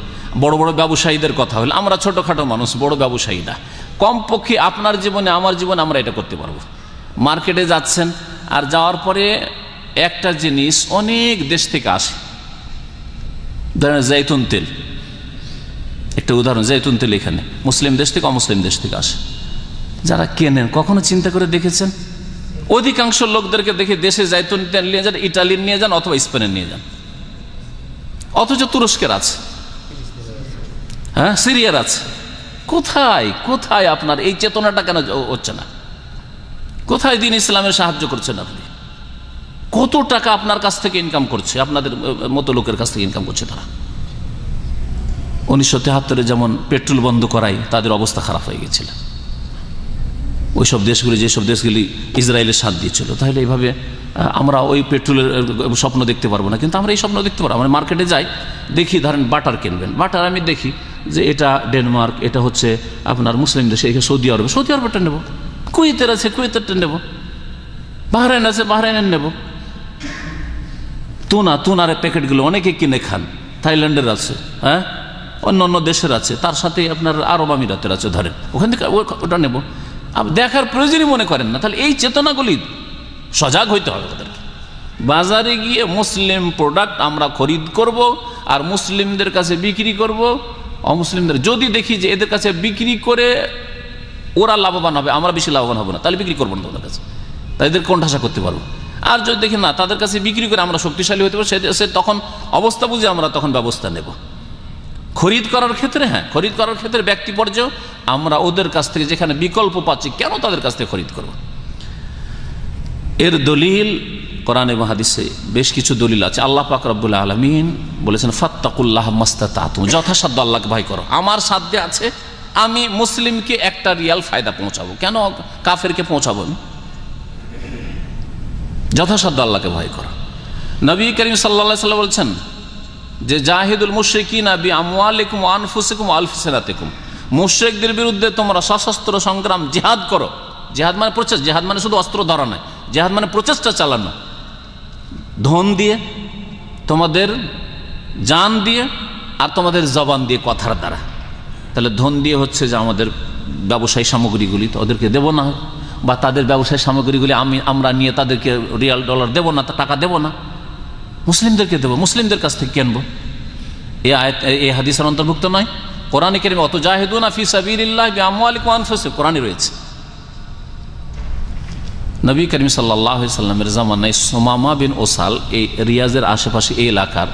বড় বড় ব্যবসায়ীদের কথা হলো। আমরা ছোটোখাটো মানুষ, বড় ব্যবসায়ী না। কমপক্ষে আপনার জীবনে, আমার জীবনে আমরা এটা করতে পারবো। মার্কেটে যাচ্ছেন, আর যাওয়ার পরে একটা জিনিস অনেক দেশ থেকে আসে, ধরেন জৈতুন তেল, একটা উদাহরণ, জৈতুন তেল এখানে মুসলিম দেশ থেকে অমুসলিম দেশ থেকে আসে। যারা কেনেন কখনো চিন্তা করে দেখেছেন? অধিকাংশ লোকদেরকে দেখে দেশে জৈতুন তেল নিয়ে যান, ইটালির নিয়ে যান অথবা স্পেনের নিয়ে যান, অথচ তুরস্কের আছে, হ্যাঁ, সিরিয়ার আছে। কোথায় কোথায় আপনার এই চেতনাটা কেন হচ্ছে না? কোথায় দিন ইসলামের সাহায্য করছেন আপনি? কত টাকা আপনার কাছ থেকে ইনকাম করছে, আপনাদের মতো লোকের কাছ থেকে ইনকাম করছে তারা। 1973 যেমন পেট্রোল বন্ধ করায় তাদের অবস্থা খারাপ হয়ে গেছিল, ওইসব দেশগুলি, যেসব দেশগুলি ইসরায়েলের সাথ দিয়েছিল। তাহলে এইভাবে আমরা ওই পেট্রোলের স্বপ্ন দেখতে পারবো না, কিন্তু আমরা এই স্বপ্ন দেখতে পারবো। আমরা মার্কেটে যাই, দেখি ধরেন বাটার কিনবেন, বাটার আমি দেখি যে এটা ডেনমার্ক, এটা হচ্ছে আপনার মুসলিম দেশে, সৌদি আরবে, সৌদি আরবটা নেব, কুয়েতের আছে কুয়েতেরটা নেব, বাহরাইন আছে বাহরাইনের নেব। তুনার প্যাকেটগুলো অনেকে কিনে খান, থাইল্যান্ডের আছে, হ্যাঁ, অন্য অন্য দেশের আছে, তার সাথে আপনার আরব আমিরাতের আছে, ধরেন ওখান থেকে ওটা নেব। দেখার প্রয়োজনই মনে করেন না। তাহলে এই চেতনাগুলি সজাগ হইতে হবে তাদেরকে। বাজারে গিয়ে মুসলিম প্রোডাক্ট আমরা খরিদ করব আর মুসলিমদের কাছে বিক্রি করব অমুসলিমদের। যদি দেখি যে এদের কাছে বিক্রি করে ওরা লাভবান হবে, আমরা বেশি লাভবান হব না, তাহলে বিক্রি করবো না ওদের কাছে, তাদের কোণঠাসা করতে পারবো। আর যদি দেখি না তাদের কাছে বিক্রি করে আমরা শক্তিশালী হতে পারবো, সে তখন অবস্থা বুঝে আমরা তখন ব্যবস্থা নেব। খরিদ করার ক্ষেত্রে, হ্যাঁ, খরিদ করার ক্ষেত্রে ব্যক্তি পর্যায়ে আমরা ওদের কাছ থেকে যেখানে বিকল্প পাচ্ছি কেন তাদের কাছ থেকে খরিদ করব। এর দলিল কোরআন এবং হাদিসে বেশ কিছু দলিল আছে। আল্লাহ পাক রব্বুল আলামিন বলেছেন ফাত্তাকুল্লাহ মাস্তাতাতুম, যথাসাধ্য আল্লাহকে ভয় করো। আমার সাধ্যে আছে আমি মুসলিমকে একটা রিয়াল ফায়দা পৌঁছাবো, কেন কাফেরকে পৌঁছাবো আমি? যথাসাধ্য আল্লাহকে ভয় করো। নবী করিম সাল্লাল্লাহু আলাইহি ওয়াসাল্লাম বলছেন যে জাহিদুল মুশরিকিনা বিআমওয়ালিকুম ওয়া আনফুসিকুম ওয়া আলফিসানাতিকুম, মুশরিকদের বিরুদ্ধে তোমরা সশস্ত্র সংগ্রাম জিহাদ করো। জিহাদ মানে প্রচেষ্টা, জিহাদ মানে শুধু অস্ত্র ধরা নয়, জিহাদ মানে প্রচেষ্টা চালানো, ধন দিয়ে, তোমাদের জান দিয়ে, আর তোমাদের জবান দিয়ে, কথার দ্বারা। তাহলে ধন দিয়ে হচ্ছে যে আমাদের ব্যবসায়ী সামগ্রীগুলি তো ওদেরকে দেবো না, বা তাদের ব্যবসায়ী সামগ্রীগুলি আমরা নিয়ে তাদেরকে রিয়াল ডলার দেবো না, টাকা দেবো না, মুসলিমদেরকে দেবো, মুসলিমদের কাছ থেকে কিনবো। এই হাদিসের অন্তর্ভুক্ত নয়? কোরআনে কারিমে অত জাহিদুনা ফি সাবিলিল্লাহ বিআমওয়ালিকুম ওয়া আনফুসিকুম কোরআনে রয়েছে। নবী করিম সাল্লাল্লাহু আলাইহি সাল্লামের জামানায় সুমামা বিন ওসাল এই রিয়াজের আশেপাশে এই এলাকার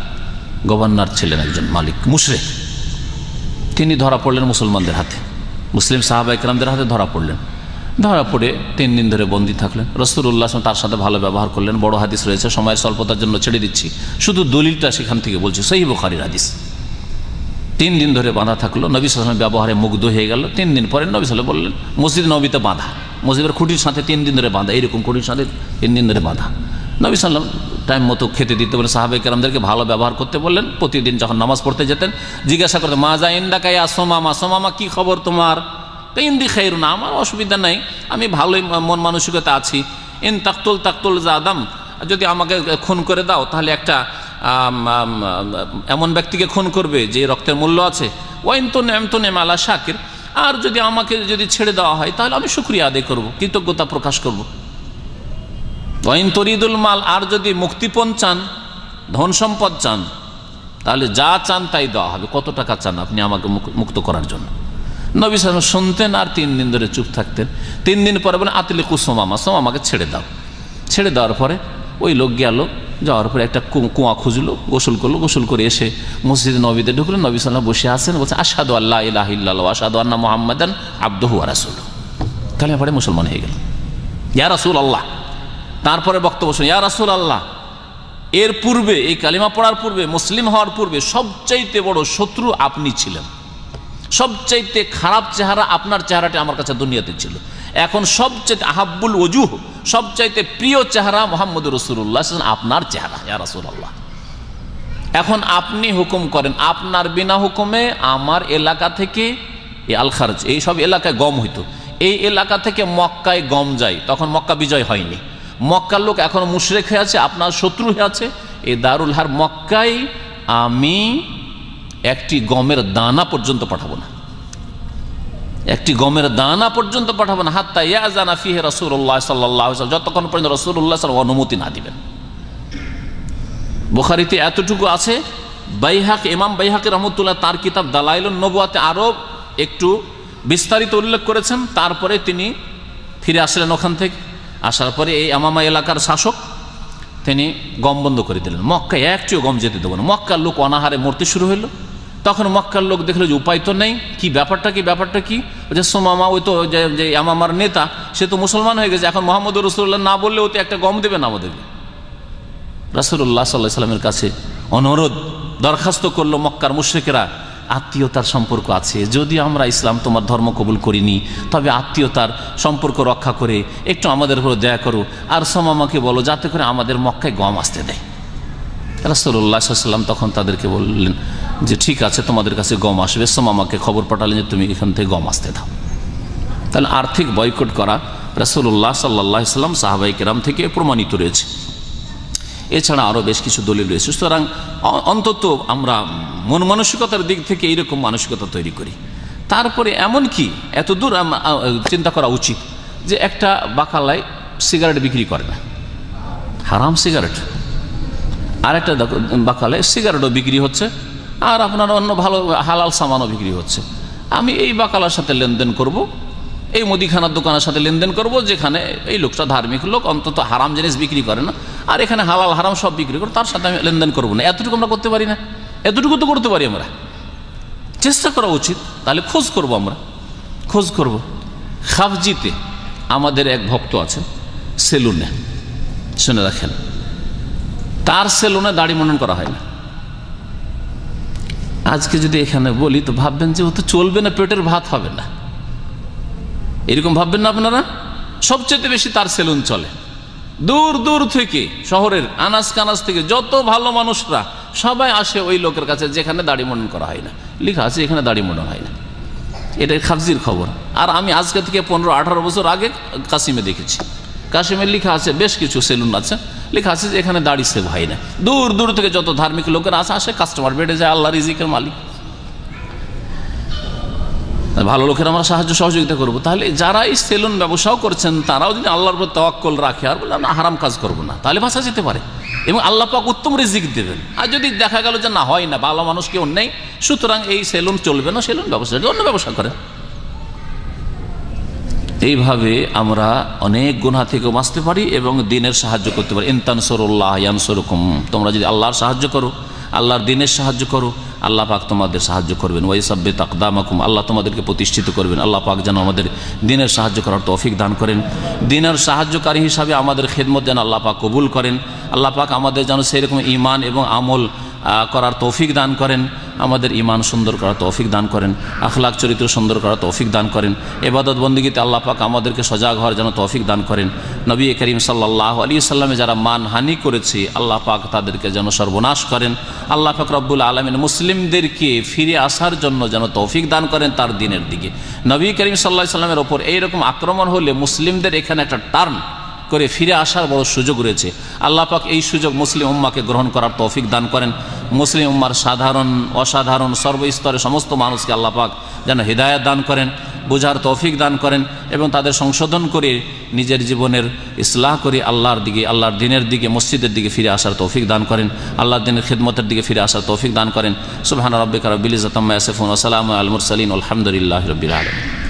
গভর্নর ছিলেন, একজন মালিক মুশরিক। তিনি ধরা পড়লেন মুসলমানদের হাতে, মুসলিম সাহাবায়ে কেরামদের হাতে ধরা পড়লেন। ধরা পড়ে 3 দিন ধরে বন্দী থাকলেন। রাসূলুল্লাহ তার সাথে ভালো ব্যবহার করলেন। বড় হাদিস রয়েছে, সময়ের স্বল্পতার জন্য ছেড়ে দিচ্ছি, শুধু দলিলটা সেখান থেকে বলছি, সহিহ বুখারীর হাদিস। 3 দিন ধরে বাঁধা থাকলো, নবী সাল্লাল্লাহু আলাইহি ওয়াসাল্লাম ব্যবহারে মুগ্ধ হয়ে গেল। 3 দিন পরে নবী সাল্লাল্লাহু আলাইহি ওয়াসাল্লাম বললেন, মসজিদ নববীতে বাঁধা, মসজিদের খুঁটির সাথে 3 দিন ধরে বাঁধা, এইরকম খুঁটির সাথে 3 দিন ধরে বাঁধা। নবী সাল্লাল্লাহু আলাইহি ওয়াসাল্লাম টাইম মতো খেতে দিতে বলেন, সাহাবায়ে কেরামদেরকে ভালো ব্যবহার করতে বললেন। প্রতিদিন যখন নামাজ পড়তে যেতেন জিজ্ঞাসা করতেন, মাজা ইনদাকা ইয়া সুমামা, সুমামা কি খবর তোমার? ইন্দি খায়রুন, আমার অসুবিধা নাই, আমি ভালোই মন মানসিকতা আছি। ইন তাকতুল জাদাম, যদি আমাকে খুন করে দাও তাহলে একটা এমন ব্যক্তিকে খুন করবে যে রক্তের মূল্য আছে। ওয়াইন তো নেম আলা শাকির, আর যদি আমাকে ছেড়ে দেওয়া হয় তাহলে আমি শুকরিয়া আদায় করব, কৃতজ্ঞতা প্রকাশ করব। ওয়াইন তরিদুল মাল, আর যদি মুক্তিপণ চান, ধন সম্পদ চান, তাহলে যা চান তাই দেওয়া হবে। কত টাকা চান আপনি আমাকে মুক্ত করার জন্য? নবী সাল্লাল্লাহু আলাইহি ওয়াসাল্লাম শুনতেন আর 3 দিন ধরে চুপ থাকতেন। 3 দিন পরে বলেন আতলিকু সুমামা, সুমামাকে ছেড়ে দাও। ছেড়ে দেওয়ার পরে ওই লোক গেল, যাওয়ার পরে একটা কুয়া খুঁজলো, গোসল করলো, গোসল করে এসে মসজিদে নবীতে ঢুকলেন। নবী সাল্লাল্লাহু আলাইহি ওয়াসাল্লাম বসে আছেন, বলছে আশহাদু আল্লা ইলাহা ইল্লাল্লাহ ওয়া আশহাদু আন্না মুহাম্মাদান আবদুহু ওয়া রাসূলুহু। কালেমা পড়ে মুসলমান হয়ে গেল। ইয়া রাসূলুল্লাহ, তারপরে বক্তব্য শুনে, ইয়া রাসূলুল্লাহ, এর পূর্বে, এই কালিমা পড়ার পূর্বে, মুসলিম হওয়ার পূর্বে সবচাইতে বড় শত্রু আপনি ছিলেন, সবচাইতে খারাপ চেহারা আপনার চেহারাটি আমার কাছে দুনিয়াতে ছিল। এখন সবচাইতে আহাব্বুল ওজুহ, সবচাইতে প্রিয় চেহারা মুহাম্মদুর রাসূলুল্লাহ আপনার চেহারা, ইয়া রাসূলুল্লাহ। এখন আপনি হুকুম করেন, আপনার বিনা হুকুমে আমার এলাকা থেকে এই আল খারজ, এই সব এলাকায় গম হইতো, এই এলাকা থেকে মক্কায় গম যায়। তখন মক্কা বিজয় হয়নি, মক্কার লোক এখন মুশরিক হয়ে আছে, আপনার শত্রু হয়ে আছে। এই দারুল হার মক্কায় আমি একটি গমের দানা পর্যন্ত পাঠাবো না, একটি গমের দানা পর্যন্ত পাঠাবো না, হাত্তা ইয়াজানা ফিহি রাসূলুল্লাহ সাল্লাল্লাহু আলাইহি ওয়াসাল্লাম, যতক্ষণ পর্যন্ত রাসূলুল্লাহ সাল্লাল্লাহু আলাইহি ওয়াসাল্লাম অনুমতি না দিবেন। বুখারীতে এতটুকু আছে। বাইহাকি, ইমাম বাইহাকি রাহমাতুল্লাহ তার কিতাব দালাইলুন নবুয়াতে আরো একটু বিস্তারিত উল্লেখ করেছেন। তারপরে তিনি ফিরে আসলেন ওখান থেকে। আসার পরে এই আমামা এলাকার শাসক তিনি গম বন্ধ করে দিলেন, মক্কায় একটিও গম যেতে দেবো না। মক্কার লোক অনাহারে মরতে শুরু হইল। তখন মক্কার লোক দেখলো যে উপায় তো নেই, কি ব্যাপারটা কি যে সুমামা, ওই তো যে আমামার নেতা, সে তো মুসলমান হয়ে গেছে, এখন মুহাম্মদুর রাসূলুল্লাহ না বললেও তো একটা গম দেবে না আমাদেরকে। রাসূলুল্লাহ সাল্লাল্লাহু আলাইহি ওয়াসাল্লামের কাছে অনুরোধ, দরখাস্ত করলো মক্কার মুশরিকেরা, আত্মীয়তার সম্পর্ক আছে, যদি আমরা ইসলাম তোমার ধর্ম কবুল করিনি, তবে আত্মীয়তার সম্পর্ক রক্ষা করে একটু আমাদের উপর দয়া করো, আর সুমামাকে বলো যাতে করে আমাদের মক্কায় গম আসতে দেয়। রাসূলুল্লাহ সাল্লাল্লাহু আলাইহি ওয়াসাল্লাম তখন তাদেরকে বললেন যে ঠিক আছে, তোমাদের কাছে গম আসবে। সুমামাকে খবর পাঠালেন যে তুমি এখান থেকে গম আসতে দাও। তাহলে আর্থিক বয়কট করা রাসূলুল্লাহ সাল্লাল্লাহু আলাইহি ওয়াসাল্লাম সাহাবায়ে কেরাম থেকে প্রমাণিত রয়েছে। এছাড়া আরও বেশ কিছু দলিল রয়েছে। সুতরাং অন্তত আমরা মন মানসিকতার দিক থেকে এইরকম মানসিকতা তৈরি করি। তারপরে এমন কি এত দূর চিন্তা করা উচিত যে একটা বাকালায় সিগারেট বিক্রি করে না, হারাম সিগারেট, আরেকটা বাকালে সিগারেটও বিক্রি হচ্ছে, আর আপনার অন্য ভালো হালাল সামানও বিক্রি হচ্ছে। আমি এই বাকালার সাথে লেনদেন করব, এই মুদিখানার দোকানের সাথে লেনদেন করব, যেখানে এই লোকটা ধার্মিক লোক, অন্তত হারাম জিনিস বিক্রি করে না, আর এখানে হালাল হারাম সব বিক্রি করে, তার সাথে আমি লেনদেন করবো না। এতটুকু আমরা করতে পারি না? এতটুকু তো করতে পারি আমরা, চেষ্টা করা উচিত। তাহলে খোঁজ করব, আমরা খোঁজ করব। খাফজিতে আমাদের এক ভক্ত আছে, সেলুনে, শুনে রাখেন, তার সেলুনে দাড়ি মুন্ডন করা হয় না। আজকে যদি এখানে বলি তো ভাববেন যে ও তো চলবে না, পেটের ভাত হবে না, এরকম ভাববেন না আপনারা? সবচেয়ে বেশি তার সেলুন চলে। দূর দূর থেকে, শহরের আনাজ কানাজ থেকে যত ভালো মানুষরা সবাই আসে ওই লোকের কাছে যেখানে দাড়ি মুন্ডন করা হয় না। লেখা আছে এখানে দাড়ি মুন্ডন হয় না। এটাই খাফজির খবর। আর আমি আজকে থেকে 15-18 বছর আগে কাশিমে দেখেছি, কাশিমে লেখা আছে, বেশ কিছু সেলুন আছে, লেখা আছে যে এখানে দাড়ি সেভ হয় না। দূর দূর থেকে যত ধার্মিক লোকেরা আসে, কাস্টমার বেড়ে যায়, আল্লাহ রিজিকের মালিক। ভালো লোকের আমরা সাহায্য সহযোগিতা করব। তাহলে যারা এই সেলুন ব্যবসাও করছেন তারাও যদি আল্লাহর উপর তাওয়াক্কুল রাখে আর বলে না হারাম কাজ করব না, তাহলে বাঁচা যেতে পারে এবং আল্লাহ পাক উত্তম রিজিক দেবেন। আর যদি দেখা গেল যে না হয় না, ভালো মানুষ কেউ নেই, সুতরাং এই সেলুন চলবে না, সেলুন ব্যবসা অন্য ব্যবসা করে। এইভাবে আমরা অনেক গুনাহ থেকে বাঁচতে পারি এবং দিনের সাহায্য করতে পারি। ইন তানসুরুল্লাহ ইয়ানসুরকুম, তোমরা যদি আল্লাহর সাহায্য করো, আল্লাহর দিনের সাহায্য করো, আল্লাহ পাক তোমাদের সাহায্য করবেন। ওয়াইসাব্বিত আকদামাকুম, আল্লাহ তোমাদেরকে প্রতিষ্ঠিত করবেন। আল্লাহ পাক যেন আমাদের দিনের সাহায্য করার তৌফিক দান করেন। দিনের সাহায্যকারী হিসাবে আমাদের খেদমত যেন আল্লাহ পাক কবুল করেন। আল্লাহ পাক আমাদের যেন সেরকম ঈমান এবং আমল করার তৌফিক দান করেন, আমাদের ঈমান সুন্দর করার তৌফিক দান করেন, আখলাক চরিত্র সুন্দর করার তৌফিক দান করেন। ইবাদত বন্দেগীতে আল্লাহ পাক আমাদেরকে সজাগ হওয়ার যেন তৌফিক দান করেন। নবী করিম সাল্লাল্লাহু আলাইহি সাল্লামে যারা মানহানি করেছে আল্লাহ পাক তাদেরকে যেন সর্বনাশ করেন। আল্লাহ পাক রব্বুল আলামিন মুসলিমদেরকে ফিরে আসার জন্য যেন তৌফিক দান করেন তার দিনের দিকে। নবী করিম সাল্লাল্লাহু আলাইহি সাল্লামের ওপর এইরকম আক্রমণ হলে মুসলিমদের এখানে একটা টার্ন করে ফিরে আসার বড় সুযোগ রয়েছে। আল্লাহ পাক এই সুযোগ মুসলিম উম্মাকে গ্রহণ করার তৌফিক দান করেন। মুসলিম উম্মার সাধারণ অসাধারণ সর্বস্তরে সমস্ত মানুষকে আল্লাহ পাক যেন হিদায়াত দান করেন, বোঝার তৌফিক দান করেন এবং তাদের সংশোধন করে নিজের জীবনের ইসলাহ করে আল্লাহর দিকে, আল্লাহর দিনের দিকে, মসজিদের দিকে ফিরে আসার তৌফিক দান করেন। আল্লাহর দিনের খিদমতের দিকে ফিরে আসার তৌফিক দান করেন। সুবহান রাব্বিকা রাব্বিল ইজ্জাতি আম্মা ইয়াসিফুন ওয়া সালামুন আলাল মুরসালিন আলহামদুলিল্লাহি রাব্বিল আলামিন।